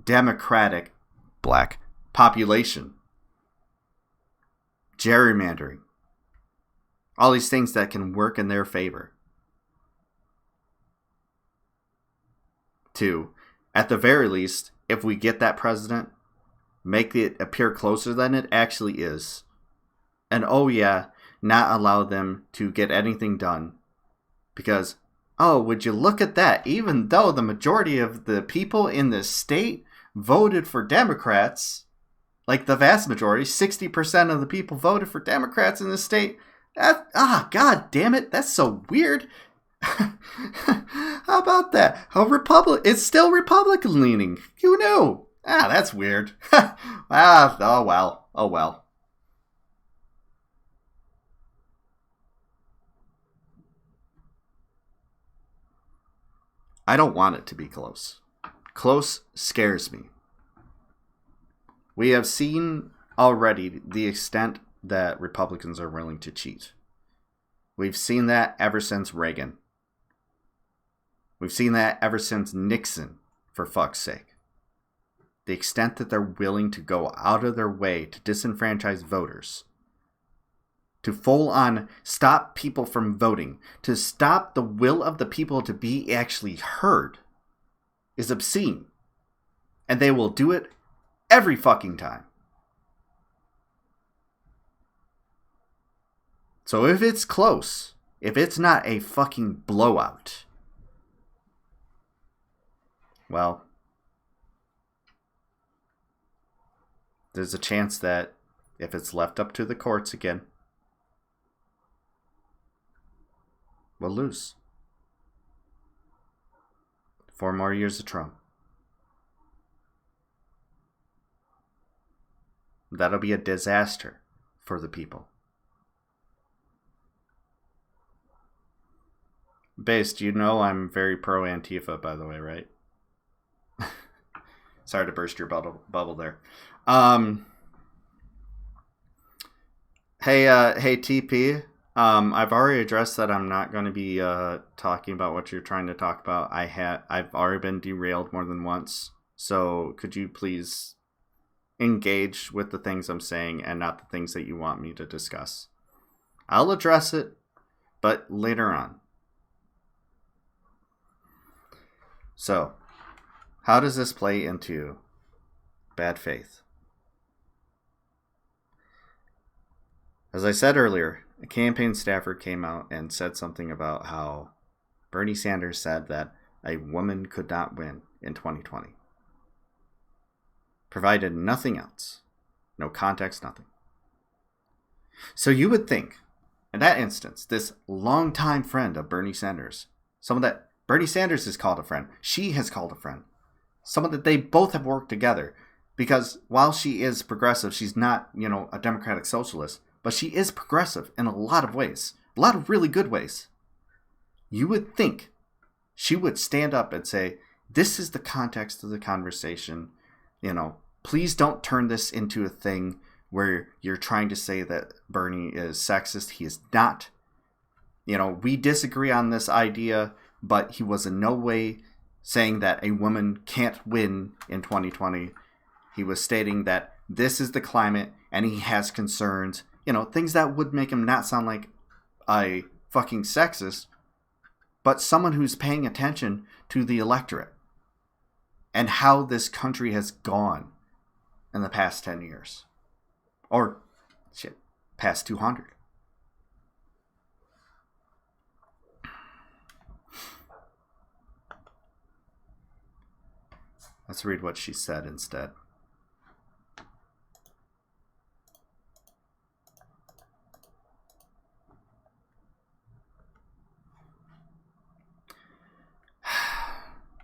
Democratic black population. Gerrymandering. All these things that can work in their favor. 2, at the very least, if we get that president, make it appear closer than it actually is. And oh yeah, not allow them to get anything done. Because, oh, would you look at that? Even though the majority of the people in this state voted for Democrats, like the vast majority, 60% of the people voted for Democrats in the state. God damn it, that's so weird. How about that? It's still Republican leaning. Who knew? That's weird. Oh well. I don't want it to be close. Close scares me. We have seen already the extent that Republicans are willing to cheat. We've seen that ever since Reagan. We've seen that ever since Nixon, for fuck's sake. The extent that they're willing to go out of their way to disenfranchise voters, to full on stop people from voting, to stop the will of the people to be actually heard, is obscene. And they will do it every fucking time. So if it's close, if it's not a fucking blowout, well, there's a chance that if it's left up to the courts again, we'll lose. 4 more years of Trump. That'll be a disaster for the people. Based, you know I'm very pro Antifa, by the way, right? Sorry to burst your bubble there. Hey, TP. I've already addressed that I'm not going to be talking about what you're trying to talk about. I've already been derailed more than once. So could you please engage with the things I'm saying and not the things that you want me to discuss? I'll address it, but later on. So, how does this play into bad faith? As I said earlier, a campaign staffer came out and said something about how Bernie Sanders said that a woman could not win in 2020. Provided nothing else. No context, nothing. So you would think, in that instance, this longtime friend of Bernie Sanders, someone that Bernie Sanders has called a friend, she has called a friend, someone that they both have worked together, because while she is progressive, she's not, a democratic socialist, but she is progressive in a lot of ways, a lot of really good ways. You would think she would stand up and say, this is the context of the conversation, please don't turn this into a thing where you're trying to say that Bernie is sexist. He is not. We disagree on this idea, but he was in no way saying that a woman can't win in 2020. He was stating that this is the climate and he has concerns, things that would make him not sound like a fucking sexist, but someone who's paying attention to the electorate and how this country has gone in the past 10 years. Or, past 200. Let's read what she said instead.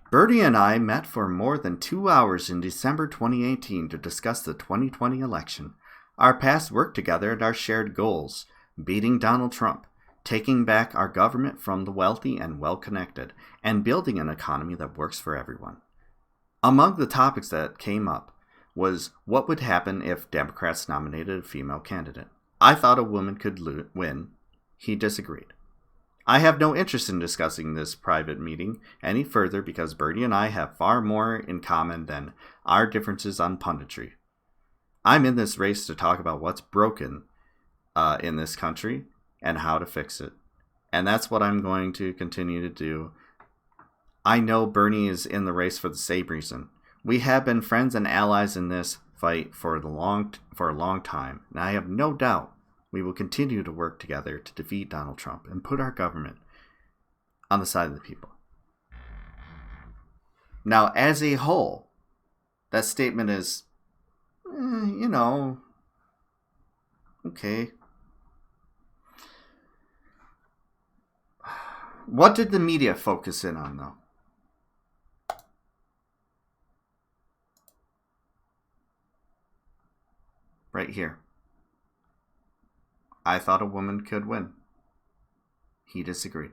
Bernie and I met for more than 2 hours in December 2018 to discuss the 2020 election, our past work together and our shared goals, beating Donald Trump, taking back our government from the wealthy and well-connected, and building an economy that works for everyone. Among the topics that came up was what would happen if Democrats nominated a female candidate. I thought a woman could win. He disagreed. I have no interest in discussing this private meeting any further because Bernie and I have far more in common than our differences on punditry. I'm in this race to talk about what's broken in this country and how to fix it. And that's what I'm going to continue to do. I know Bernie is in the race for the same reason. We have been friends and allies in this fight for a long time, and I have no doubt we will continue to work together to defeat Donald Trump and put our government on the side of the people. Now, as a whole, that statement is, okay. What did the media focus in on, though? Right here. I thought a woman could win. He disagreed.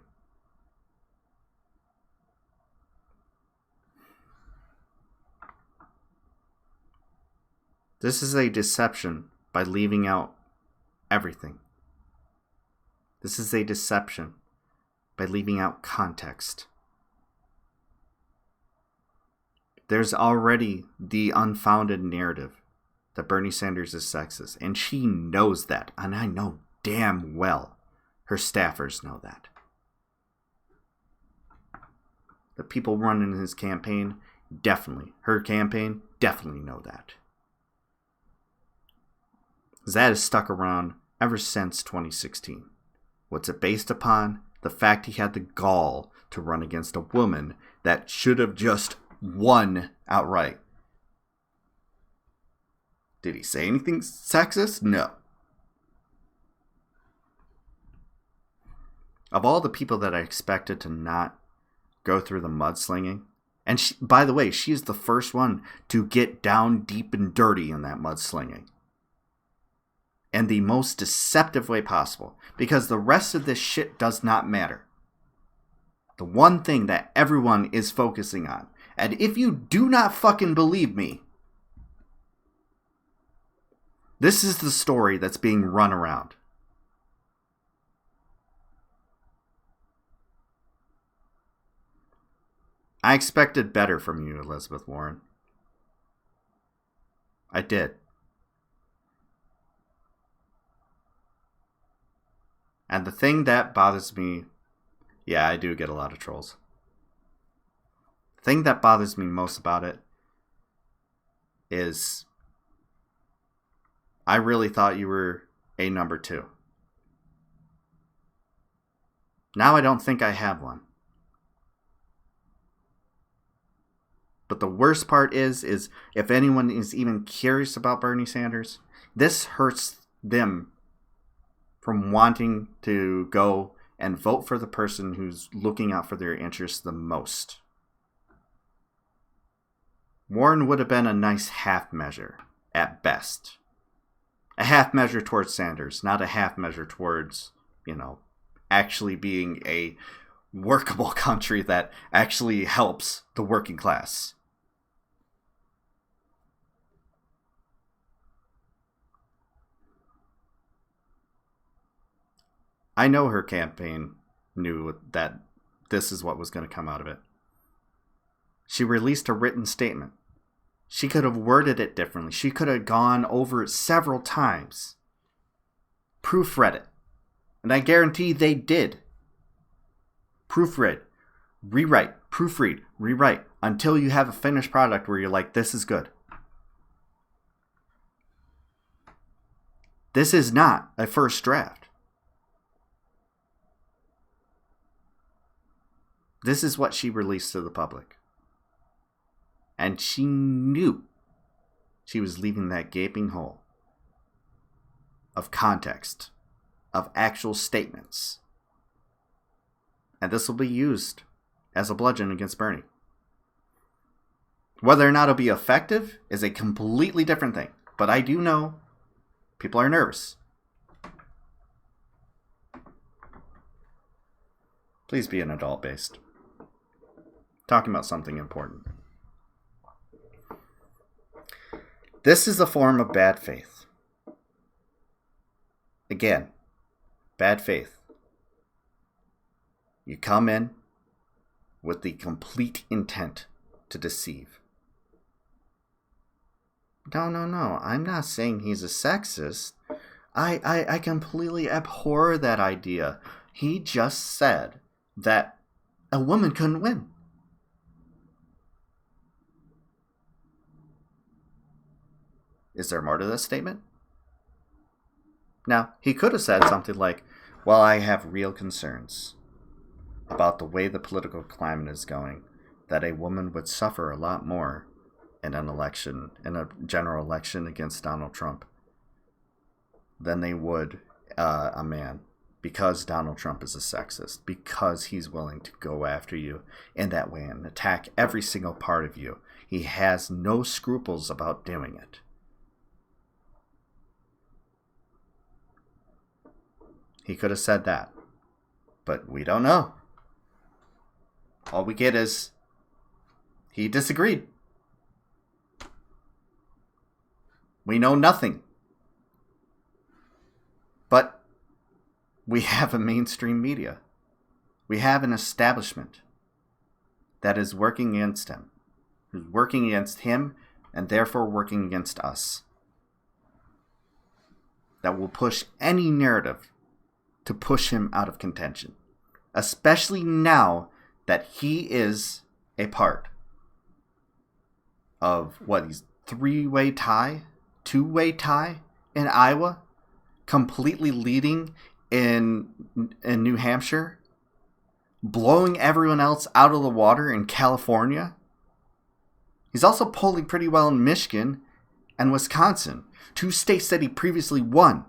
This is a deception by leaving out everything. This is a deception by leaving out context. There's already the unfounded narrative that Bernie Sanders is sexist, and she knows that, and I know damn well her staffers know that. The people running his campaign her campaign definitely know that. That has stuck around ever since 2016. What's it based upon? The fact he had the gall to run against a woman that should have just won outright. Did he say anything sexist? No. Of all the people that I expected to not go through the mudslinging, and she, by the way, she is the first one to get down deep and dirty in that mudslinging. And the most deceptive way possible, because the rest of this shit does not matter. The one thing that everyone is focusing on, and if you do not fucking believe me, this is the story that's being run around. I expected better from you, Elizabeth Warren. I did. And the thing that bothers me, yeah, I do get a lot of trolls. The thing that bothers me most about it is I really thought you were a number 2. Now I don't think I have one. But the worst part is if anyone is even curious about Bernie Sanders, this hurts them from wanting to go and vote for the person who's looking out for their interests the most. Warren would have been a nice half measure, at best. A half measure towards Sanders, not a half measure towards, actually being a workable country that actually helps the working class. I know her campaign knew that this is what was going to come out of it. She released a written statement. She could have worded it differently. She could have gone over it several times. Proofread it. And I guarantee they did. Proofread. Rewrite. Proofread. Rewrite. Until you have a finished product where you're like, this is good. This is not a first draft. This is what she released to the public. And she knew she was leaving that gaping hole of context, of actual statements. And this will be used as a bludgeon against Bernie. Whether or not it'll be effective is a completely different thing. But I do know people are nervous. Please be an adult-based. Talking about something important. This is a form of bad faith. Again, bad faith. You come in with the complete intent to deceive. No. I'm not saying he's a sexist. I completely abhor that idea. He just said that a woman couldn't win. Is there more to this statement? Now, he could have said something like, well, I have real concerns about the way the political climate is going, that a woman would suffer a lot more in an election, in a general election against Donald Trump, than they would a man, because Donald Trump is a sexist, because he's willing to go after you in that way and attack every single part of you. He has no scruples about doing it. He could have said that, but we don't know. All we get is he disagreed. We know nothing. But we have a mainstream media. We have an establishment that is working against him, who's working against him and therefore working against us. That will push any narrative to push him out of contention, especially now that he is a part of he's two-way tie in Iowa, completely leading in New Hampshire, blowing everyone else out of the water in California. He's also polling pretty well in Michigan and Wisconsin, 2 states that he previously won.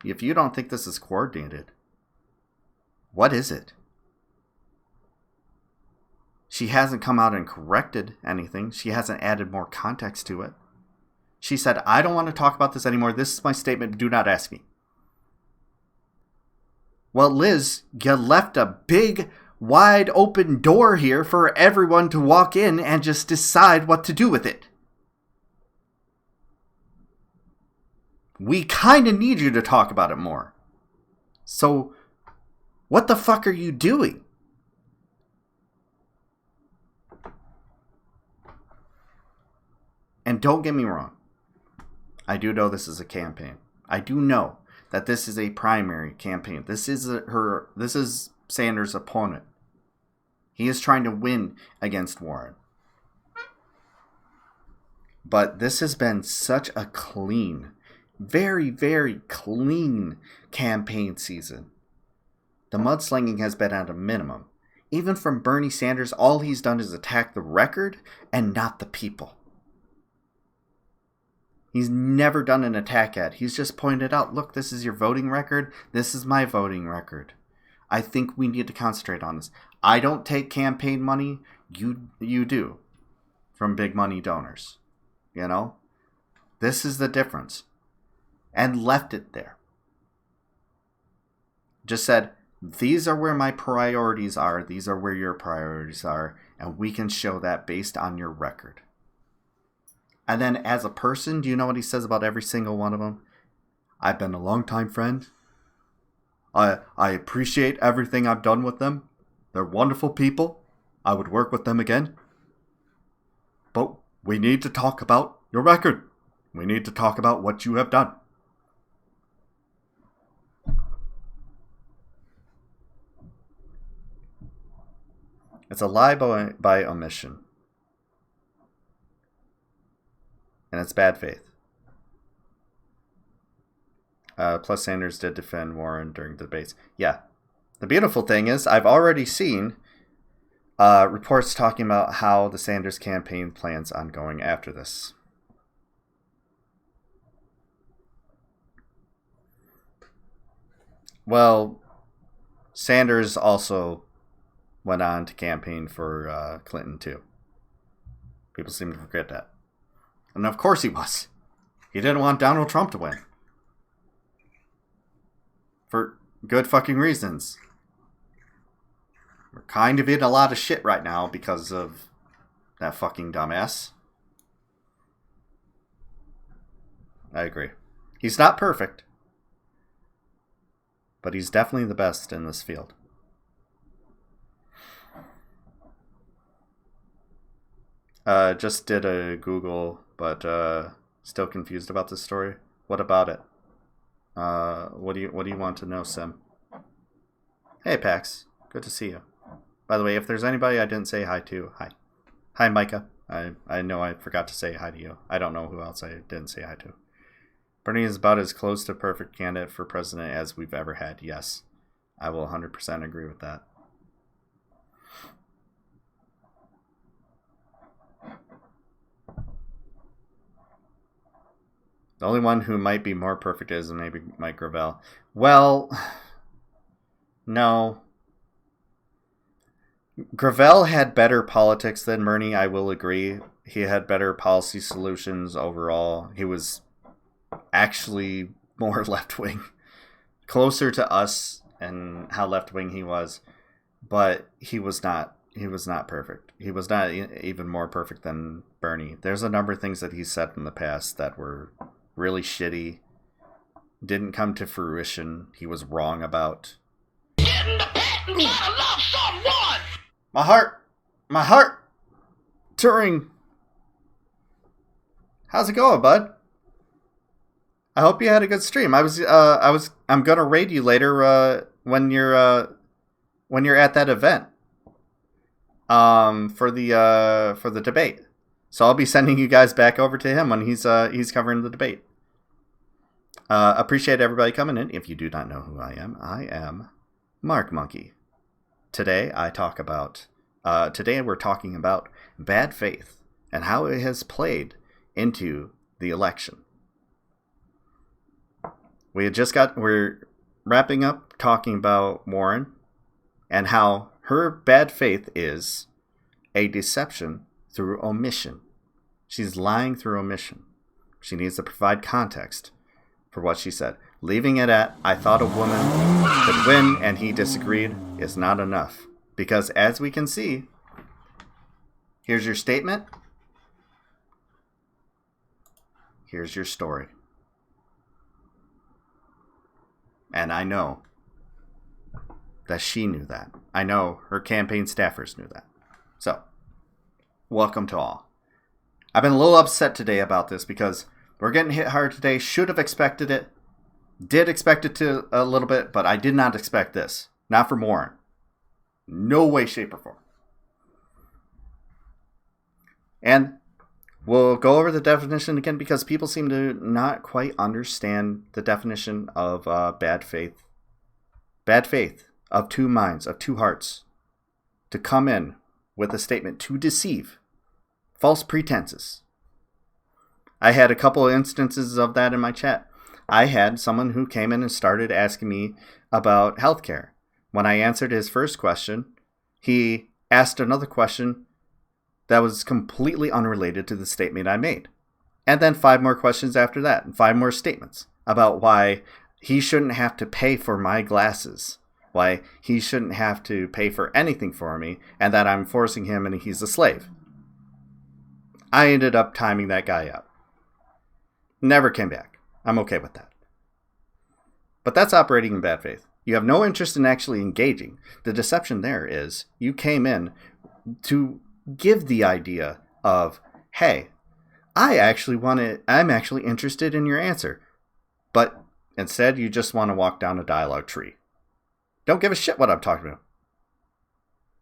If you don't think this is coordinated, what is it? She hasn't come out and corrected anything. She hasn't added more context to it. She said, I don't want to talk about this anymore. This is my statement. Do not ask me. Well, Liz, you left a big, wide open door here for everyone to walk in and just decide what to do with it. We kind of need you to talk about it more. So, what the fuck are you doing? And don't get me wrong. I do know this is a campaign. I do know that this is a primary campaign. This is Sanders' opponent. He is trying to win against Warren. But this has been such a clean, very, very clean campaign season. The mudslinging has been at a minimum. Even from Bernie Sanders, all he's done is attack the record and not the people. He's never done an attack ad. He's just pointed out, look, this is your voting record. This is my voting record. I think we need to concentrate on this. I don't take campaign money. You do. From big money donors. You know? This is the difference. And left it there. Just said, these are where my priorities are. These are where your priorities are. And we can show that based on your record. And then as a person, do you know what he says about every single one of them? I've been a longtime friend. I appreciate everything I've done with them. They're wonderful people. I would work with them again. But we need to talk about your record. We need to talk about what you have done. It's a lie by omission. And it's bad faith. Plus, Sanders did defend Warren during the debates. Yeah. The beautiful thing is, I've already seen reports talking about how the Sanders campaign plans on going after this. Well, Sanders also went on to campaign for Clinton, too. People seem to forget that. And of course he was. He didn't want Donald Trump to win. For good fucking reasons. We're kind of in a lot of shit right now because of that fucking dumbass. I agree. He's not perfect, but he's definitely the best in this field. Just did a Google, but still confused about this story. What about it? What do you want to know, Sim? Hey, Pax. Good to see you. By the way, if there's anybody I didn't say hi to, hi. Hi, Micah. I know I forgot to say hi to you. I don't know who else I didn't say hi to. Bernie is about as close to perfect candidate for president as we've ever had. Yes, I will 100% agree with that. The only one who might be more perfect is maybe Mike Gravel. Well, no. Gravel had better politics than Bernie, I will agree. He had better policy solutions overall. He was actually more left-wing. Closer to us and how left-wing he was. But he was not perfect. He was not even more perfect than Bernie. There's a number of things that he said in the past that were really shitty, didn't come to fruition, he was wrong about. Get in the pit and gotta love someone! My heart, Turing. How's it going, bud? I hope you had a good stream. I'm gonna raid you later when you're at that event for the debate. So I'll be sending you guys back over to him when he's covering the debate. Appreciate everybody coming in. If you do not know who I am Mark Monkey. Today we're talking about bad faith and how it has played into the election. We're wrapping up talking about Warren and how her bad faith is a deception through omission. She's lying through omission. She needs to provide context for what she said. Leaving it at, I thought a woman could win and he disagreed, is not enough. Because as we can see, here's your statement. Here's your story. And I know that she knew that. I know her campaign staffers knew that. So, welcome to all. I've been a little upset today about this because we're getting hit hard today. Should have expected it. Did expect it to a little bit, but I did not expect this. Not from Warren. No way, shape, or form. And we'll go over the definition again because people seem to not quite understand the definition of bad faith. Bad faith of two minds, of two hearts. To come in with a statement to deceive. False pretenses. I had a couple of instances of that in my chat. I had someone who came in and started asking me about healthcare. When I answered his first question, he asked another question that was completely unrelated to the statement I made. And then 5 more questions after that, and 5 more statements about why he shouldn't have to pay for my glasses, why he shouldn't have to pay for anything for me, and that I'm forcing him and he's a slave. I ended up timing that guy out. Never came back. I'm okay with that. But that's operating in bad faith. You have no interest in actually engaging. The deception there is you came in to give the idea of, hey, I'm actually interested in your answer. But instead, you just want to walk down a dialogue tree. Don't give a shit what I'm talking about.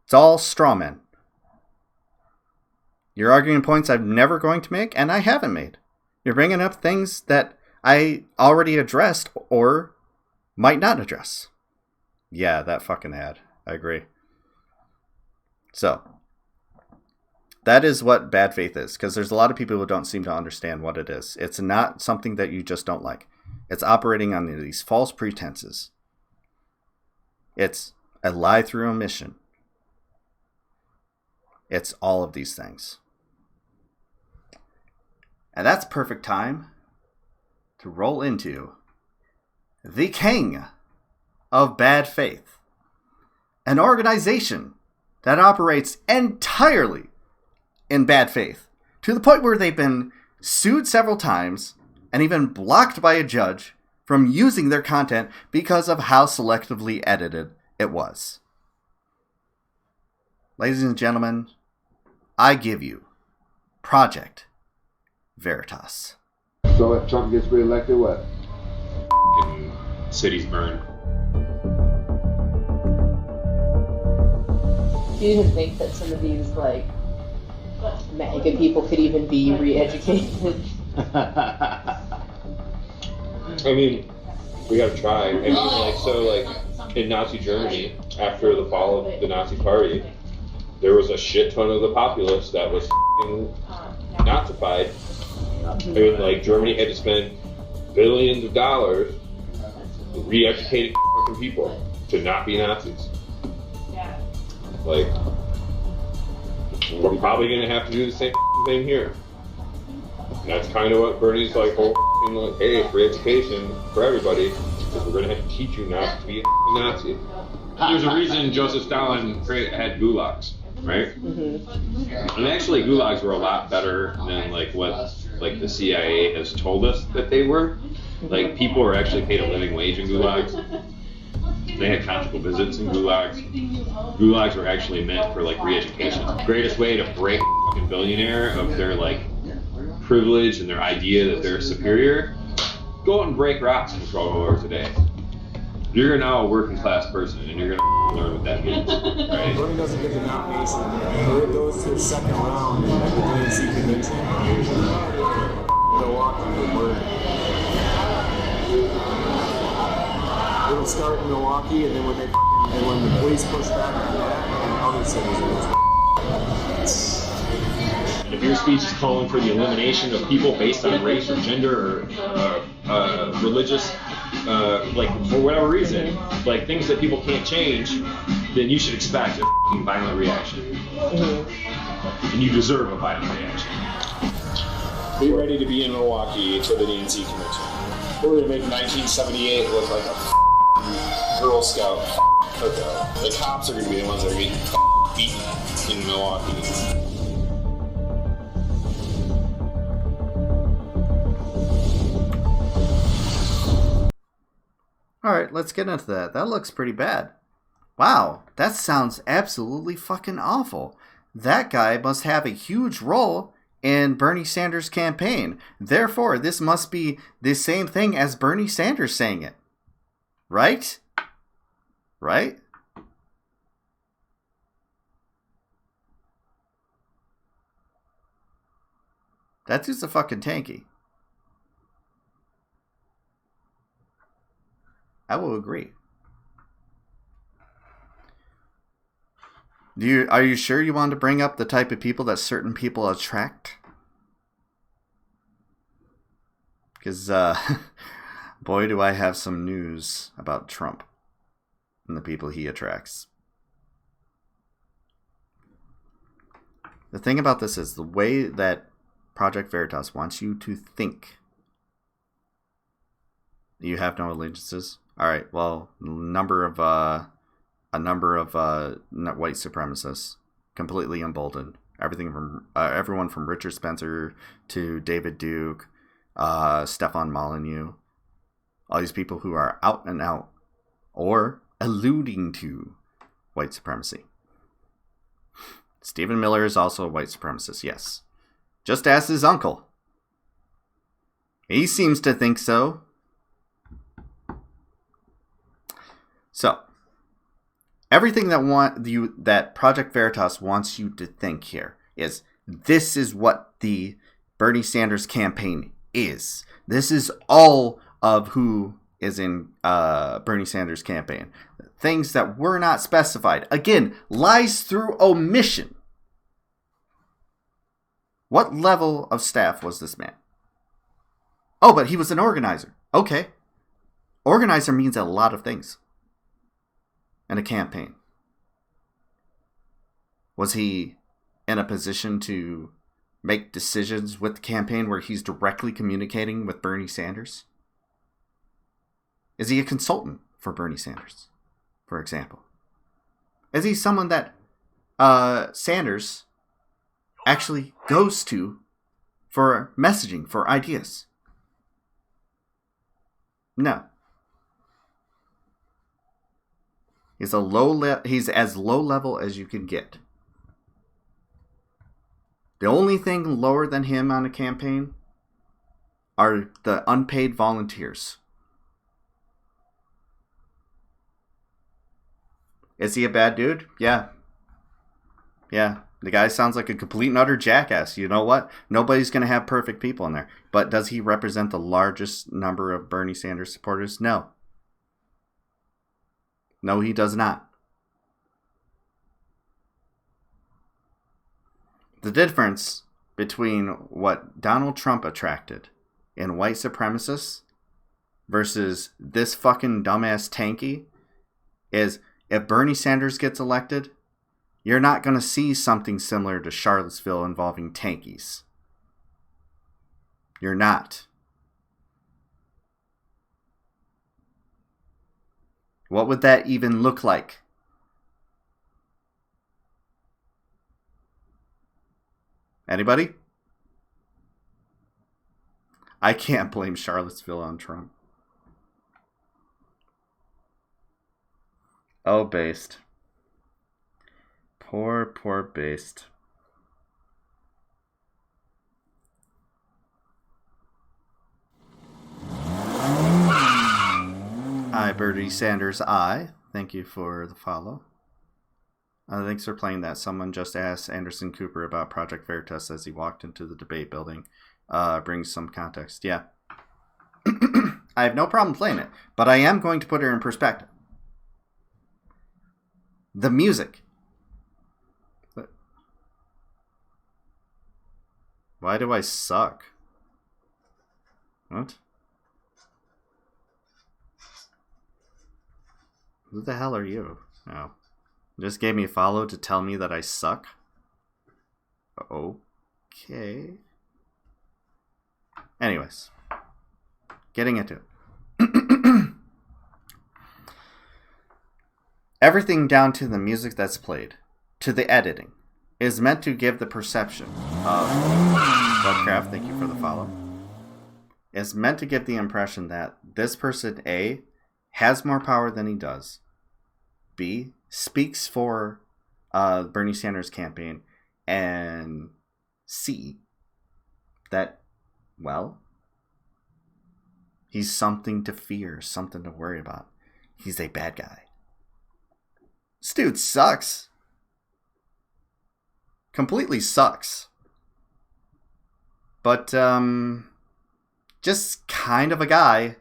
It's all straw men. You're arguing points I'm never going to make, and I haven't made. You're bringing up things that I already addressed or might not address. Yeah, that fucking ad. I agree. So, that is what bad faith is, because there's a lot of people who don't seem to understand what it is. It's not something that you just don't like. It's operating on these false pretenses. It's a lie through omission. It's all of these things. And that's perfect time to roll into the king of bad faith. An organization that operates entirely in bad faith, to the point where they've been sued several times and even blocked by a judge from using their content because of how selectively edited it was. Ladies and gentlemen, I give you Project Veritas. So if Trump gets reelected, what? Cities burn. Do you even think that some of these, like, MAGA people could even be re-educated? I mean, we gotta try. I mean, in Nazi Germany, after the fall of the Nazi Party, there was a shit ton of the populace that was Nazified. I mean, Germany had to spend billions of dollars re-educating people to not be Nazis. We're probably gonna have to do the same thing here. And that's kind of what Bernie's hey, free education for everybody, because we're gonna have to teach you not to be a Nazi. There's a reason Joseph Stalin had gulags, right? Mm-hmm. And actually, gulags were a lot better than what the CIA has told us that they were. People were actually paid a living wage in gulags. They had conjugal visits in gulags. Gulags were actually meant for re-education. The greatest way to break a fucking billionaire of their privilege and their idea that they're superior, go out and break rocks for 12 hours a day. You're now a working class person, and you're gonna learn what that means, right? Bernie doesn't get the nomination, but it goes to the second round at the DNC convention. Milwaukee will burn. It'll start in Milwaukee, and then when the police push back on that, and other cities will. And if your speech is calling for the elimination of people based on race or gender or religious, for whatever reason, things that people can't change, then you should expect a violent reaction. Mm-hmm. And you deserve a violent reaction. Be ready to be in Milwaukee for the DNC convention. We're going to make 1978 look like a Girl Scout cookout. The cops are going to be the ones that are getting beaten in Milwaukee. Alright, let's get into that. That looks pretty bad. Wow, that sounds absolutely fucking awful. That guy must have a huge role in Bernie Sanders' campaign. Therefore, this must be the same thing as Bernie Sanders saying it. Right? Right? That dude's a fucking tanky. I will agree. Are you sure you want to bring up the type of people that certain people attract? Because, boy, do I have some news about Trump and the people he attracts. The thing about this is the way that Project Veritas wants you to think. You have no allegiances. All right. Well, a number of white supremacists, completely emboldened. Everything from everyone from Richard Spencer to David Duke, Stefan Molyneux. All these people who are out and out or alluding to white supremacy. Stephen Miller is also a white supremacist, yes. Just as his uncle. He seems to think so. So, everything that Project Veritas wants you to think here is this is what the Bernie Sanders campaign is. This is all of who is in Bernie Sanders' campaign. Things that were not specified. Again, lies through omission. What level of staff was this man? Oh, but he was an organizer. Okay. Organizer means a lot of things in a campaign. Was he in a position to make decisions with the campaign where he's directly communicating with Bernie Sanders? Is he a consultant for Bernie Sanders, for example? Is he someone that Sanders actually goes to for messaging, for ideas? No. He's he's as low level as you can get. The only thing lower than him on a campaign are the unpaid volunteers. Is he a bad dude? Yeah. Yeah. The guy sounds like a complete and utter jackass. You know what? Nobody's going to have perfect people in there. But does he represent the largest number of Bernie Sanders supporters? No. No, he does not. The difference between what Donald Trump attracted in white supremacists versus this fucking dumbass tanky is if Bernie Sanders gets elected, you're not going to see something similar to Charlottesville involving tankies. You're not. What would that even look like? Anybody? I can't blame Charlottesville on Trump. Oh, Based. Poor Based. Hi, Bernie Sanders. Thank you for the follow. Thanks for playing that. Someone just asked Anderson Cooper about Project Veritas as he walked into the debate building. Brings some context. Yeah. I have no problem playing it, but I am going to put it in perspective. The music. Why do I suck? What? Who the hell are you? Oh. You just gave me a follow to tell me that I suck? Okay. Anyways. Getting into it. Everything down to the music that's played, to the editing, is meant to give the perception of Lovecraft, thank you for the follow, is meant to give the impression that this person, A, has more power than he does, B, speaks for Bernie Sanders' campaign, and C, that, well, he's something to fear, something to worry about. He's a bad guy. This dude sucks. Completely sucks. But, just kind of a guy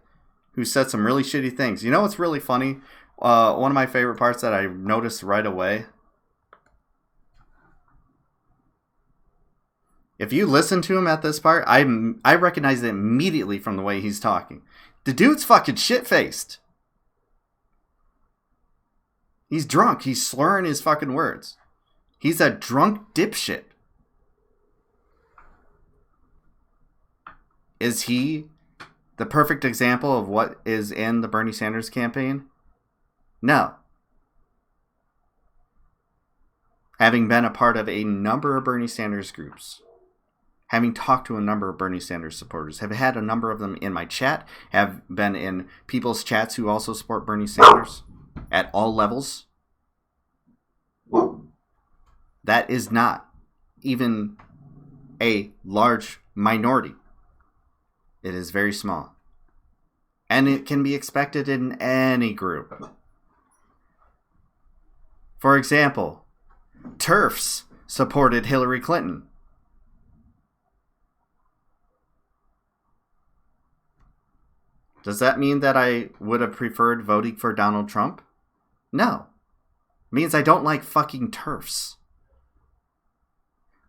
who said some really shitty things. You know what's really funny? One of my favorite parts that I noticed right away. If you listen to him at this part, I recognize it immediately from the way he's talking. The dude's fucking shit-faced. He's drunk. He's slurring his fucking words. He's a drunk dipshit. Is he the perfect example of what is in the Bernie Sanders campaign? No. Having been a part of a number of Bernie Sanders groups, having talked to a number of Bernie Sanders supporters, have had a number of them in my chat, have been in people's chats who also support Bernie Sanders at all levels. That is not even a large minority. It is very small. And it can be expected in any group. For example, TERFs supported Hillary Clinton. Does that mean that I would have preferred voting for Donald Trump? No. It means I don't like fucking TERFs.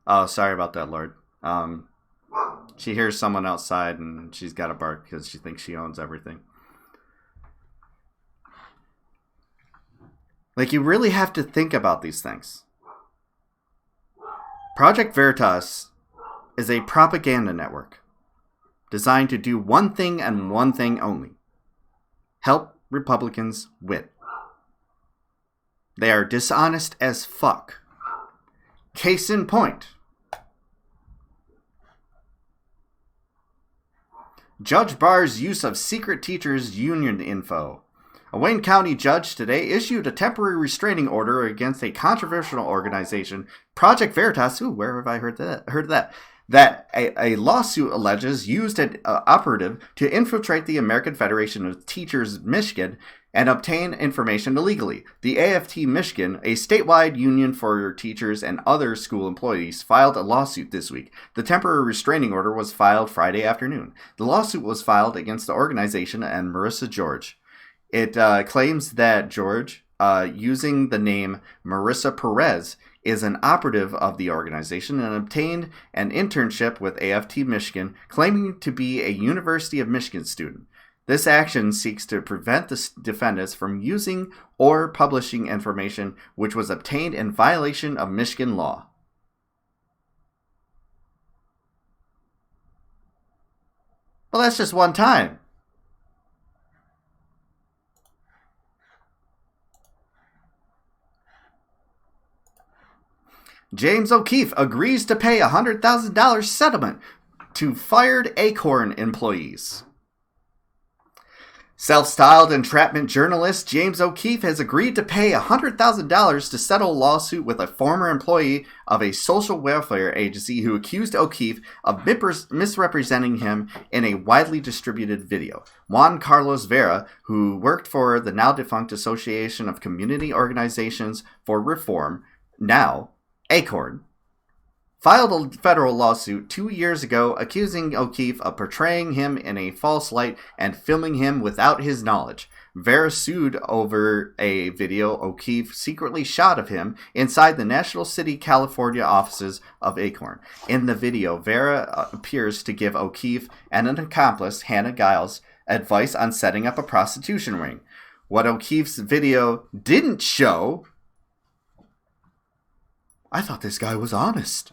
Oh, sorry about that, Lord. She hears someone outside and she's got to bark because she thinks she owns everything. Like, you really have to think about these things. Project Veritas is a propaganda network designed to do one thing and one thing only: help Republicans win. They are dishonest as fuck Case in point. Judge bars use of secret teachers' union info. A Wayne County judge today issued a temporary restraining order against a controversial organization, Project Veritas. Ooh, where have I heard that? That a lawsuit alleges used an operative to infiltrate the American Federation of Teachers Michigan and obtain information illegally. The AFT Michigan, a statewide union for teachers and other school employees, filed a lawsuit this week. The temporary restraining order was filed Friday afternoon. The lawsuit was filed against the organization and Marissa George. It claims that George, using the name Marissa Perez, is an operative of the organization and obtained an internship with AFT Michigan, claiming to be a University of Michigan student. This action seeks to prevent the defendants from using or publishing information which was obtained in violation of Michigan law. Well, that's just one time. James O'Keefe agrees to pay a $100,000 settlement to fired Acorn employees. Self-styled entrapment journalist James O'Keefe has agreed to pay $100,000 to settle a lawsuit with a former employee of a social welfare agency who accused O'Keefe of misrepresenting him in a widely distributed video. Juan Carlos Vera, who worked for the now-defunct Association of Community Organizations for Reform, now Acorn, filed a federal lawsuit 2 years ago accusing O'Keefe of portraying him in a false light and filming him without his knowledge. Vera sued over a video O'Keefe secretly shot of him inside the National City, California offices of Acorn. In the video, Vera appears to give O'Keefe and an accomplice, Hannah Giles, advice on setting up a prostitution ring. What O'Keefe's video didn't show... I thought this guy was honest.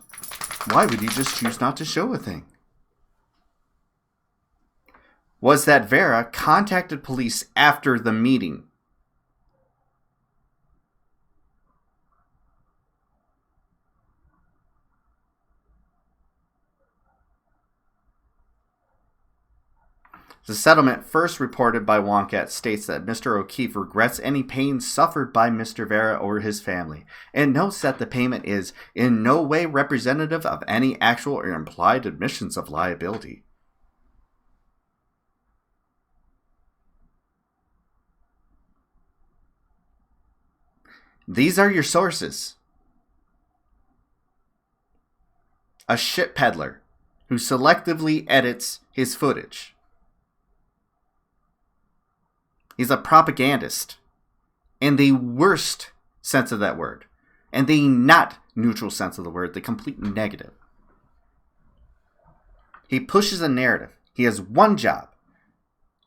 Why would he just choose not to show a thing? Was that Vera contacted police after the meeting. The settlement, first reported by Wonkat, states that Mr. O'Keefe regrets any pain suffered by Mr. Vera or his family, and notes that the payment is in no way representative of any actual or implied admissions of liability. These are your sources. A shit peddler who selectively edits his footage. He's a propagandist in the worst sense of that word, and the not neutral sense of the word, the complete negative. He pushes a narrative. He has one job.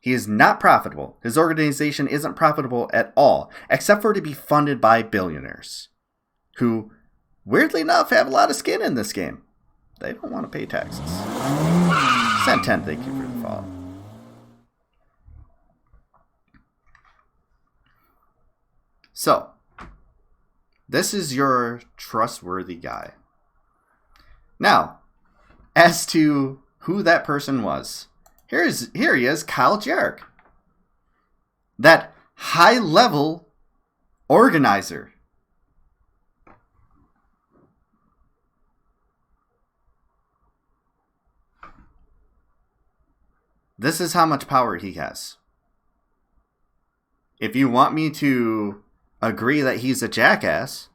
He is not profitable. His organization isn't profitable at all, except for to be funded by billionaires, who, weirdly enough, have a lot of skin in this game. They don't want to pay taxes. Send 10, thank you for the follow. So, this is your trustworthy guy. Now, as to who that person was, here he is, Kyle Jarek. That high-level organizer. This is how much power he has. If you want me to agree that he's a jackass,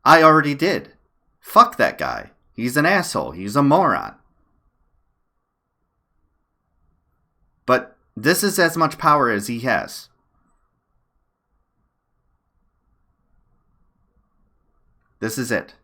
I already did. Fuck that guy. He's an asshole. He's a moron. But this is as much power as he has. This is it.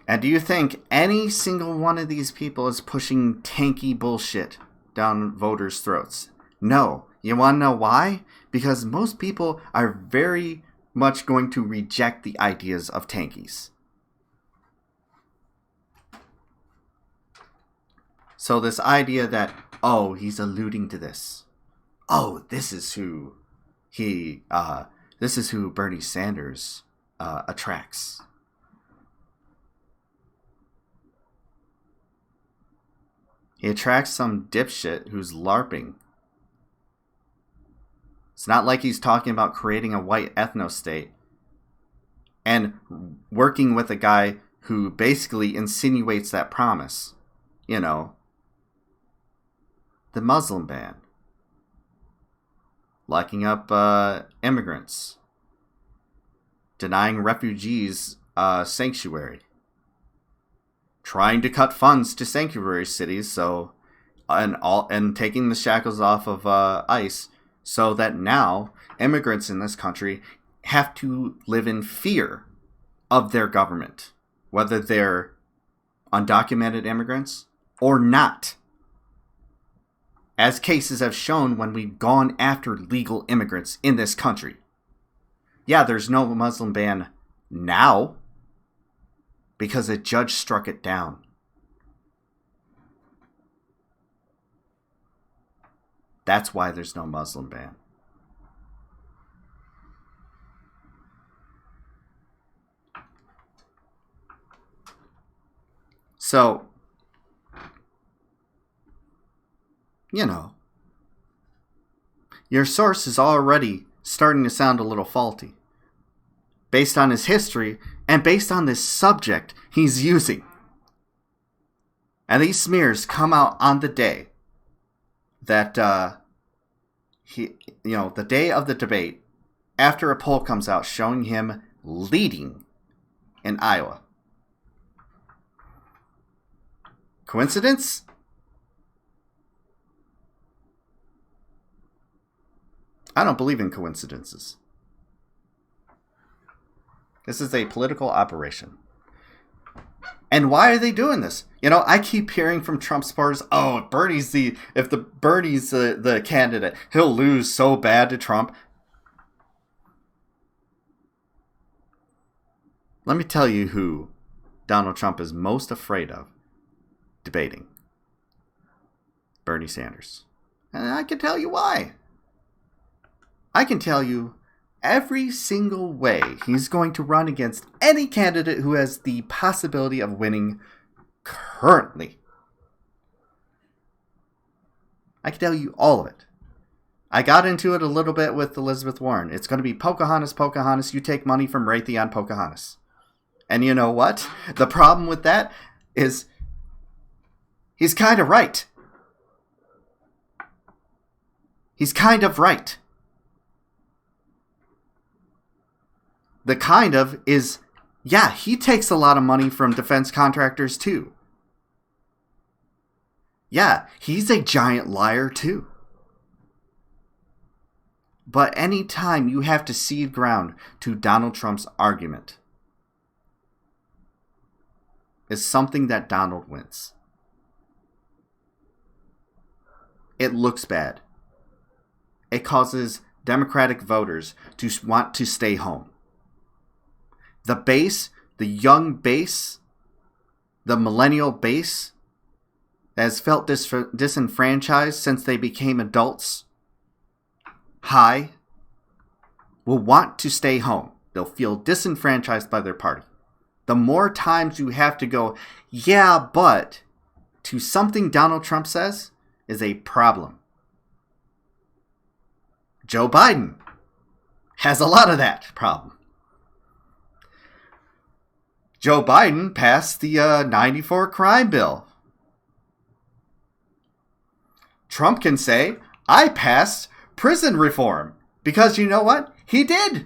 And do you think any single one of these people is pushing tanky bullshit down voters' throats? No. You want to know why? Because most people are very much going to reject the ideas of tankies. So this idea that, oh, he's alluding to this. oh, this is who Bernie Sanders attracts. He attracts some dipshit who's LARPing. It's not like he's talking about creating a white ethno-state and working with a guy who basically insinuates that promise. You know, the Muslim ban. Locking up immigrants. Denying refugees sanctuary. Trying to cut funds to sanctuary cities, and taking the shackles off of ICE, so that now immigrants in this country have to live in fear of their government, whether they're undocumented immigrants or not. As cases have shown when we've gone after legal immigrants in this country. Yeah, there's no Muslim ban now, because a judge struck it down. That's why there's no Muslim ban. So, you know, your source is already starting to sound a little faulty. Based on his history, and based on this subject he's using. And these smears come out on the day that the day of the debate, after a poll comes out showing him leading in Iowa. Coincidence? I don't believe in coincidences. This is a political operation. And why are they doing this? You know, I keep hearing from Trump supporters, oh, if Bernie's the candidate, he'll lose so bad to Trump. Let me tell you who Donald Trump is most afraid of debating. Bernie Sanders. And I can tell you why. I can tell you every single way he's going to run against any candidate who has the possibility of winning currently. I can tell you all of it. I got into it a little bit with Elizabeth Warren. It's going to be Pocahontas, you take money from Raytheon Pocahontas. And you know what? The problem with that is he's kind of right. He's kind of right. The kind of is, yeah, he takes a lot of money from defense contractors too. Yeah, he's a giant liar too. But anytime you have to cede ground to Donald Trump's argument, is something that Donald wins. It looks bad. It causes Democratic voters to want to stay home. The base, the young base, the millennial base, has felt disenfranchised since they became adults, will want to stay home. They'll feel disenfranchised by their party. The more times you have to go, yeah, but, to something Donald Trump says is a problem. Joe Biden has a lot of that problem. Joe Biden passed the 94 crime bill. Trump can say, I passed prison reform. Because you know what? He did.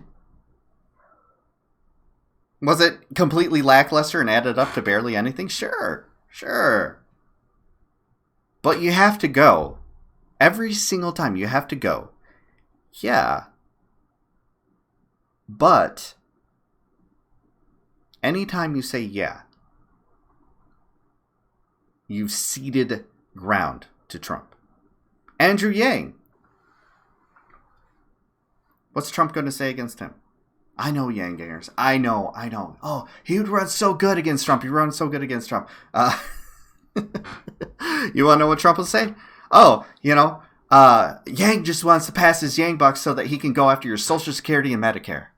Was it completely lackluster and added up to barely anything? Sure. But you have to go. Every single time you have to go. Yeah. But anytime you say yeah, you've ceded ground to Trump. Andrew Yang. What's Trump going to say against him? I know, Yang gangers. I know. Oh, he would run so good against Trump. You want to know what Trump will say? Oh, Yang just wants to pass his Yang bucks so that he can go after your Social Security and Medicare.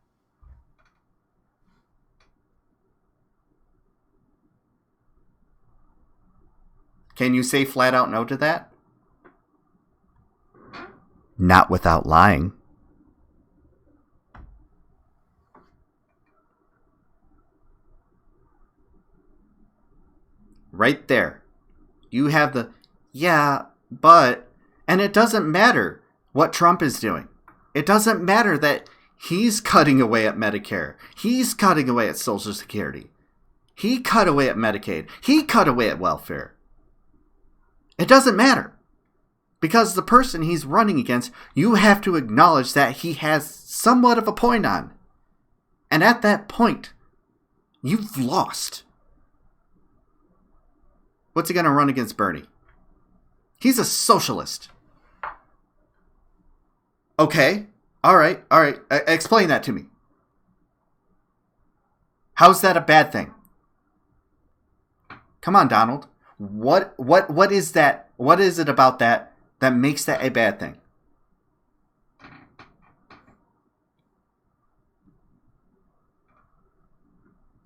Can you say flat out no to that? Not without lying. Right there. You have the, yeah, but, and it doesn't matter what Trump is doing. It doesn't matter that he's cutting away at Medicare. He's cutting away at Social Security. He cut away at Medicaid. He cut away at welfare. It doesn't matter. Because the person he's running against, you have to acknowledge that he has somewhat of a point on. And at that point, you've lost. What's he going to run against Bernie? He's a socialist. Okay. All right. Explain that to me. How's that a bad thing? Come on, Donald. What is that? What is it about that makes that a bad thing?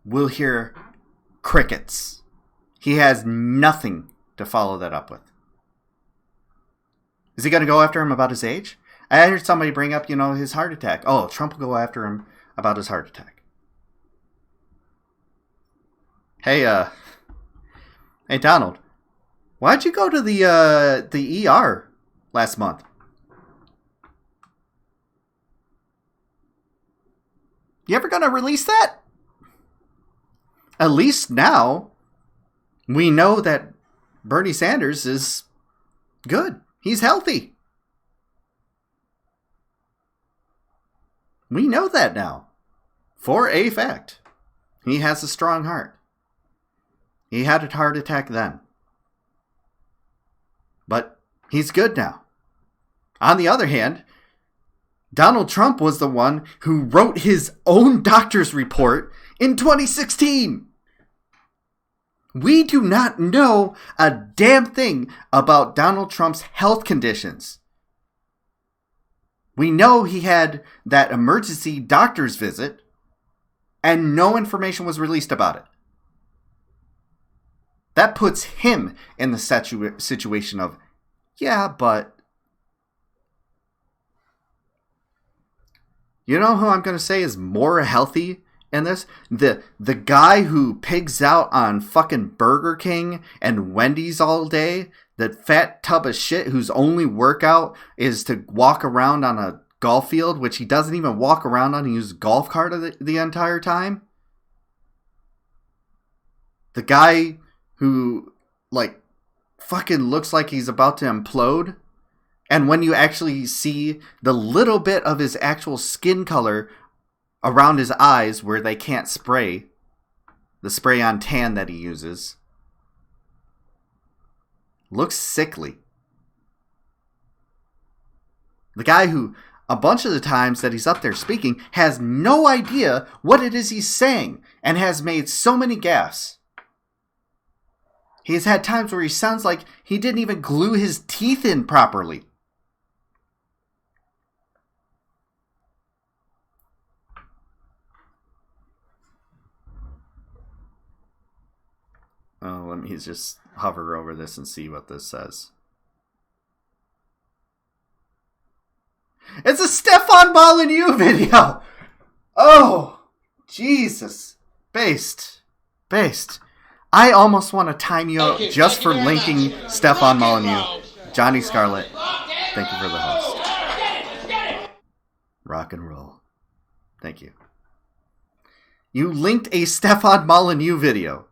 We'll hear crickets. He has nothing to follow that up with. Is he going to go after him about his age? I heard somebody bring up, his heart attack. Oh, Trump will go after him about his heart attack. Hey, Donald, why'd you go to the ER last month? You ever gonna release that? At least now, we know that Bernie Sanders is good. He's healthy. We know that now. For a fact. He has a strong heart. He had a heart attack then. But he's good now. On the other hand, Donald Trump was the one who wrote his own doctor's report in 2016. We do not know a damn thing about Donald Trump's health conditions. We know he had that emergency doctor's visit, and no information was released about it. That puts him in the situation of, yeah, but... You know who I'm going to say is more healthy in this? The guy who pigs out on fucking Burger King and Wendy's all day, that fat tub of shit whose only workout is to walk around on a golf field, which he doesn't even walk around on. He uses a golf cart the entire time. The guy who, fucking looks like he's about to implode. And when you actually see the little bit of his actual skin color around his eyes where they can't spray, the spray-on tan that he uses, looks sickly. The guy who, a bunch of the times that he's up there speaking, has no idea what it is he's saying and has made so many gaffes. He has had times where he sounds like he didn't even glue his teeth in properly. Oh, let me just hover over this and see what this says. It's a Stefan Molyneux video! Oh, Jesus. Based. I almost want to time you out just for linking Stefan Molyneux. Johnny Scarlett, thank you for the host. Rock and roll. Thank you. You linked a Stefan Molyneux video.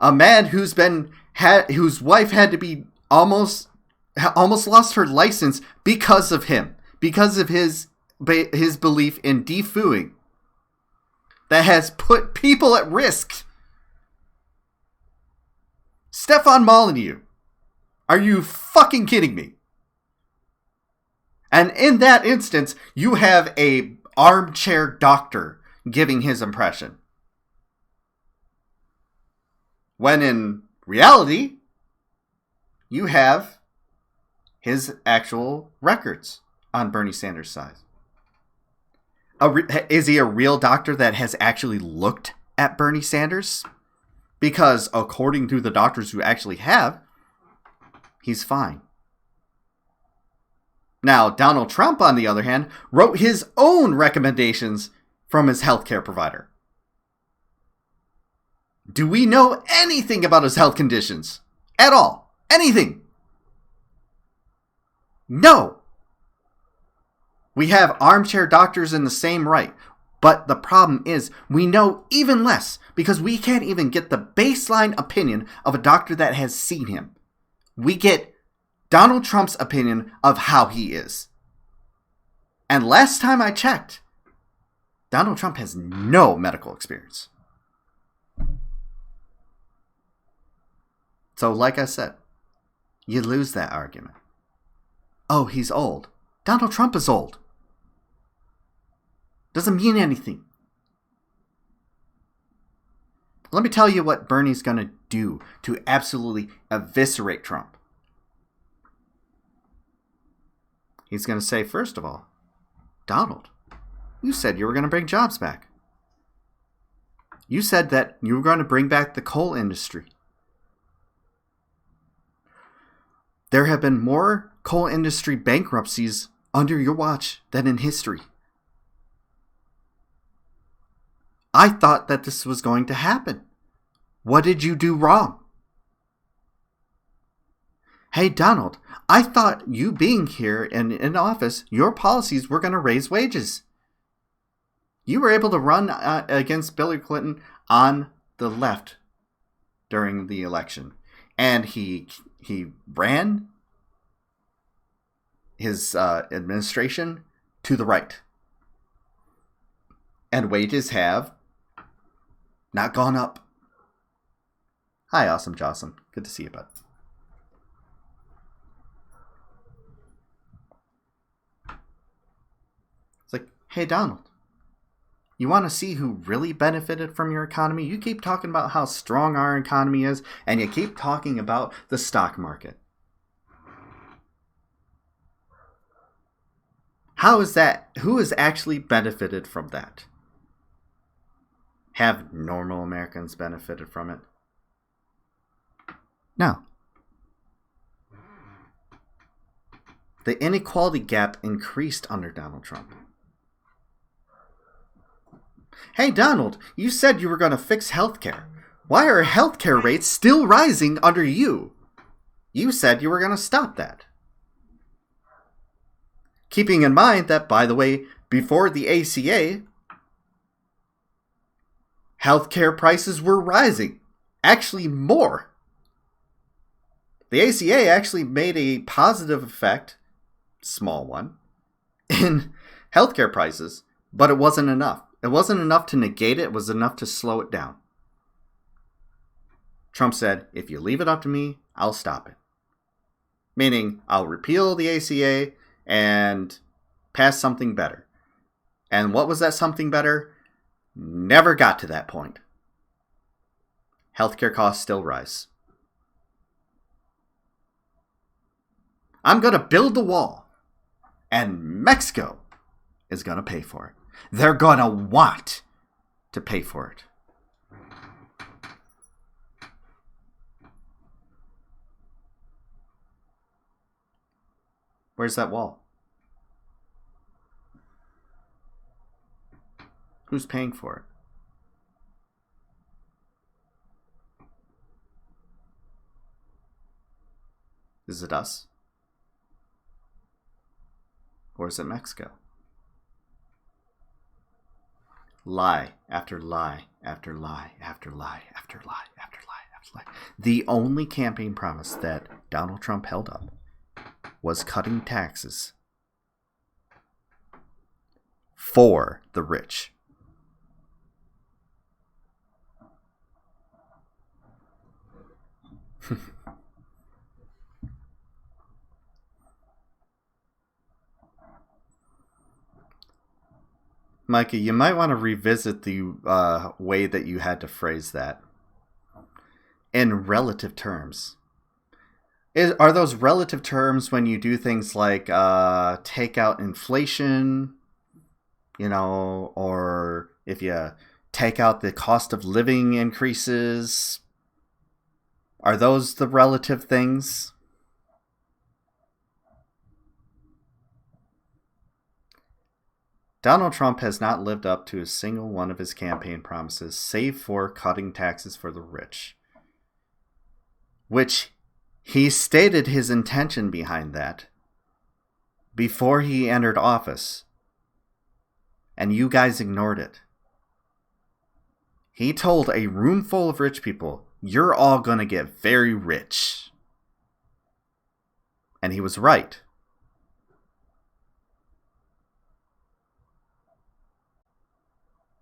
A man whose wife had to be almost lost her license because of him, because of his belief in defooing, that has put people at risk. Stefan Molyneux, are you fucking kidding me? And in that instance, you have a armchair doctor giving his impression. When in reality, you have his actual records on Bernie Sanders' side. Is he a real doctor that has actually looked at Bernie Sanders? Because according to the doctors who actually have, he's fine. Now, Donald Trump, on the other hand, wrote his own recommendations from his healthcare provider. Do we know anything about his health conditions? At all? Anything? No. We have armchair doctors in the same right. But the problem is, we know even less because we can't even get the baseline opinion of a doctor that has seen him. We get Donald Trump's opinion of how he is. And last time I checked, Donald Trump has no medical experience. So, like I said, you lose that argument. Oh, he's old. Donald Trump is old. Doesn't mean anything. Let me tell you what Bernie's going to do to absolutely eviscerate Trump. He's going to say, first of all, Donald, you said you were going to bring jobs back. You said that you were going to bring back the coal industry. There have been more coal industry bankruptcies under your watch than in history. I thought that this was going to happen. What did you do wrong? Hey, Donald, I thought you being here and in office, your policies were going to raise wages. You were able to run against Hillary Clinton on the left during the election. And he ran his administration to the right. And wages have not gone up. Hi, Awesome Jocelyn. Good to see you, bud. It's like, hey, Donald, you want to see who really benefited from your economy? You keep talking about how strong our economy is, and you keep talking about the stock market. How is that? Who has actually benefited from that? Have normal Americans benefited from it? No. The inequality gap increased under Donald Trump. Hey, Donald, you said you were going to fix healthcare. Why are healthcare rates still rising under you? You said you were going to stop that. Keeping in mind that, by the way, before the ACA, healthcare prices were rising. Actually, more. The ACA actually made a positive effect, small one, in healthcare prices, but it wasn't enough. It wasn't enough to negate it. It was enough to slow it down. Trump said, if you leave it up to me, I'll stop it. Meaning, I'll repeal the ACA and pass something better. And what was that something better? Never got to that point. Healthcare costs still rise. I'm going to build the wall, and Mexico is going to pay for it. They're going to want to pay for it. Where's that wall? Who's paying for it? Is it us? Or is it Mexico? Lie after lie after lie after lie after lie after lie after lie. The only campaign promise that Donald Trump held up was cutting taxes for the rich. Micah, you might want to revisit the way that you had to phrase that. In relative terms, Are those relative terms when you do things like take out inflation, or if you take out the cost of living increases? Are those the relative things? Donald Trump has not lived up to a single one of his campaign promises, save for cutting taxes for the rich, which he stated his intention behind that before he entered office, and you guys ignored it. He told a room full of rich people, you're all going to get very rich. And he was right.